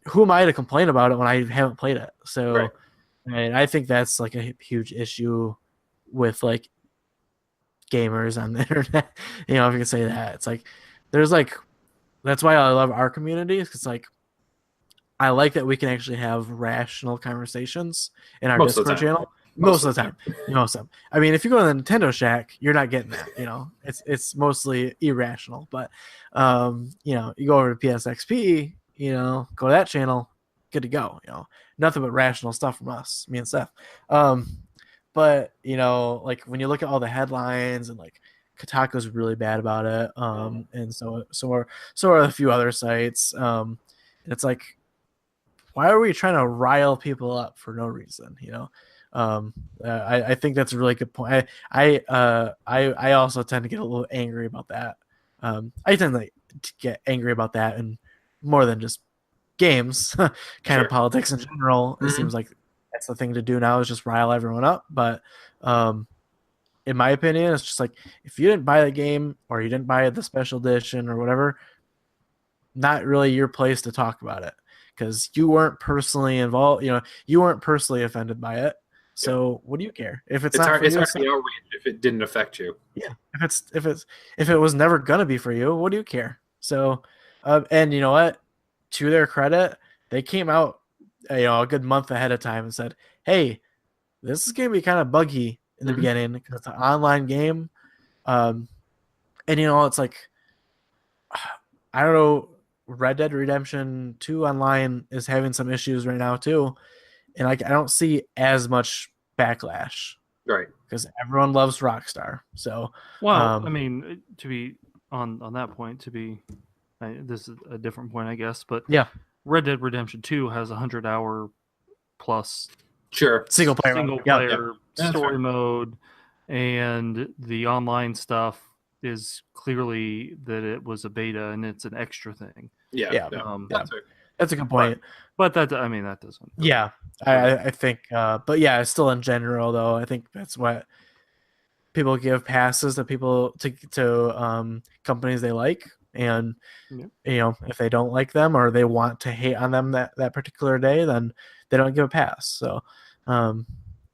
who am I to complain about it when I haven't played it? So, Right. and I think that's like a huge issue with like gamers on the internet. If you can say that, it's like there's like that's why I love our community, because like I like that we can actually have rational conversations in our Most of the Discord time. channel. Most of the time. Most of them. I mean, if you go to the Nintendo Shack, you're not getting that. It's mostly irrational. But you go over to PSXP, go to that channel, good to go. Nothing but rational stuff from us, me and Seth. But like when you look at all the headlines, and like Kotaku's really bad about it, and so are a few other sites. And it's like, why are we trying to rile people up for no reason? I think that's a really good point. I also tend to get a little angry about that. I tend to get angry about that, and more than just games, kind of politics in general. It seems like that's the thing to do now, is just rile everyone up. But in my opinion, it's just like, if you didn't buy the game, or you didn't buy the special edition or whatever, not really your place to talk about it, because you weren't personally involved. You weren't personally offended by it. So what do you care if it's not hard, for you? it's hard to be outraged if it didn't affect you. Yeah, if it was never gonna be for you, what do you care? So, and you know what? To their credit, they came out a good month ahead of time and said, "Hey, this is gonna be kind of buggy in the beginning because it's an online game." And it's like, I don't know. Red Dead Redemption 2 online is having some issues right now too, and like I don't see as much backlash, Right? because everyone loves Rockstar. So, well, I mean, to be on that point, this is a different point, I guess, but yeah, Red Dead Redemption 2 has 100-hour plus single player story mode, and the online stuff is clearly that it was a beta and it's an extra thing. That's a good point. But that doesn't. Yeah, I think, but yeah, still in general though, I think that's what people give passes to people to companies they like, and if they don't like them or they want to hate on them that particular day, then they don't give a pass. So,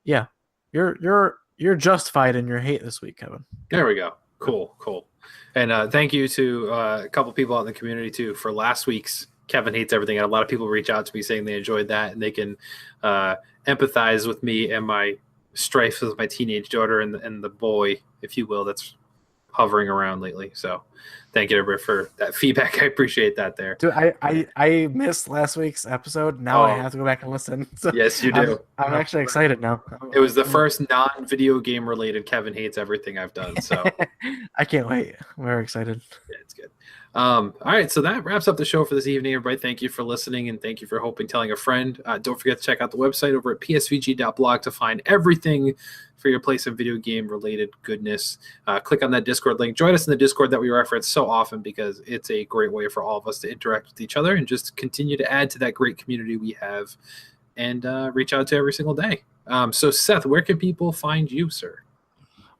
yeah, you're justified in your hate this week, Kevin. There we go. Cool. And thank you to a couple people out in the community too for last week's Kevin Hates Everything. And a lot of people reach out to me saying they enjoyed that, and they can empathize with me and my strife with my teenage daughter and the boy, if you will, that's hovering around lately. So thank you everybody for that feedback. I appreciate that there. Dude, I missed last week's episode. Now I have to go back and listen. So yes, you do. I'm actually excited now. It was the first non-video game related Kevin Hates Everything I've done. So I can't wait. We're excited. Yeah, it's good. All right, so that wraps up the show for this evening, everybody. Thank you for listening, and thank you for telling a friend. Don't forget to check out the website over at psvg.blog to find everything for your place of video game related goodness. Click on that Discord link. Join us in the Discord that we reference so often, because it's a great way for all of us to interact with each other and just continue to add to that great community we have, and reach out to every single day. So Seth, where can people find you, sir?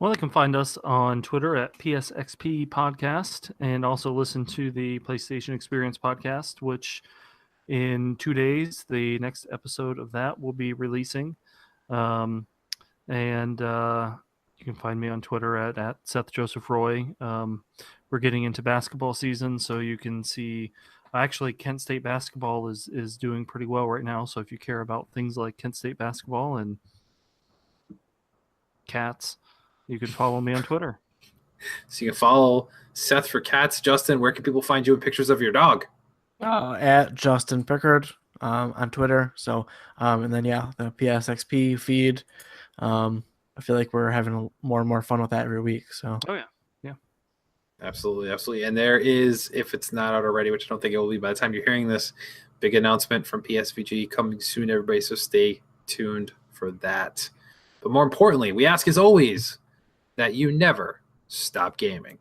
Well, they can find us on Twitter at PSXP Podcast, and also listen to the PlayStation Experience Podcast, which in 2 days, the next episode of that will be releasing. And you can find me on Twitter at Seth Joseph Roy. We're getting into basketball season, so you can see actually Kent State basketball is doing pretty well right now. So if you care about things like Kent State basketball and cats, you can follow me on Twitter. So you can follow Seth for cats. Justin, where can people find you with pictures of your dog? At Justin Pickard on Twitter. So, and then the PSXP feed. I feel like we're having more and more fun with that every week. So. Oh yeah. Absolutely. And there is, if it's not out already, which I don't think it will be by the time you're hearing this, big announcement from PSVG coming soon, everybody. So stay tuned for that. But more importantly, we ask as always that you never stop gaming.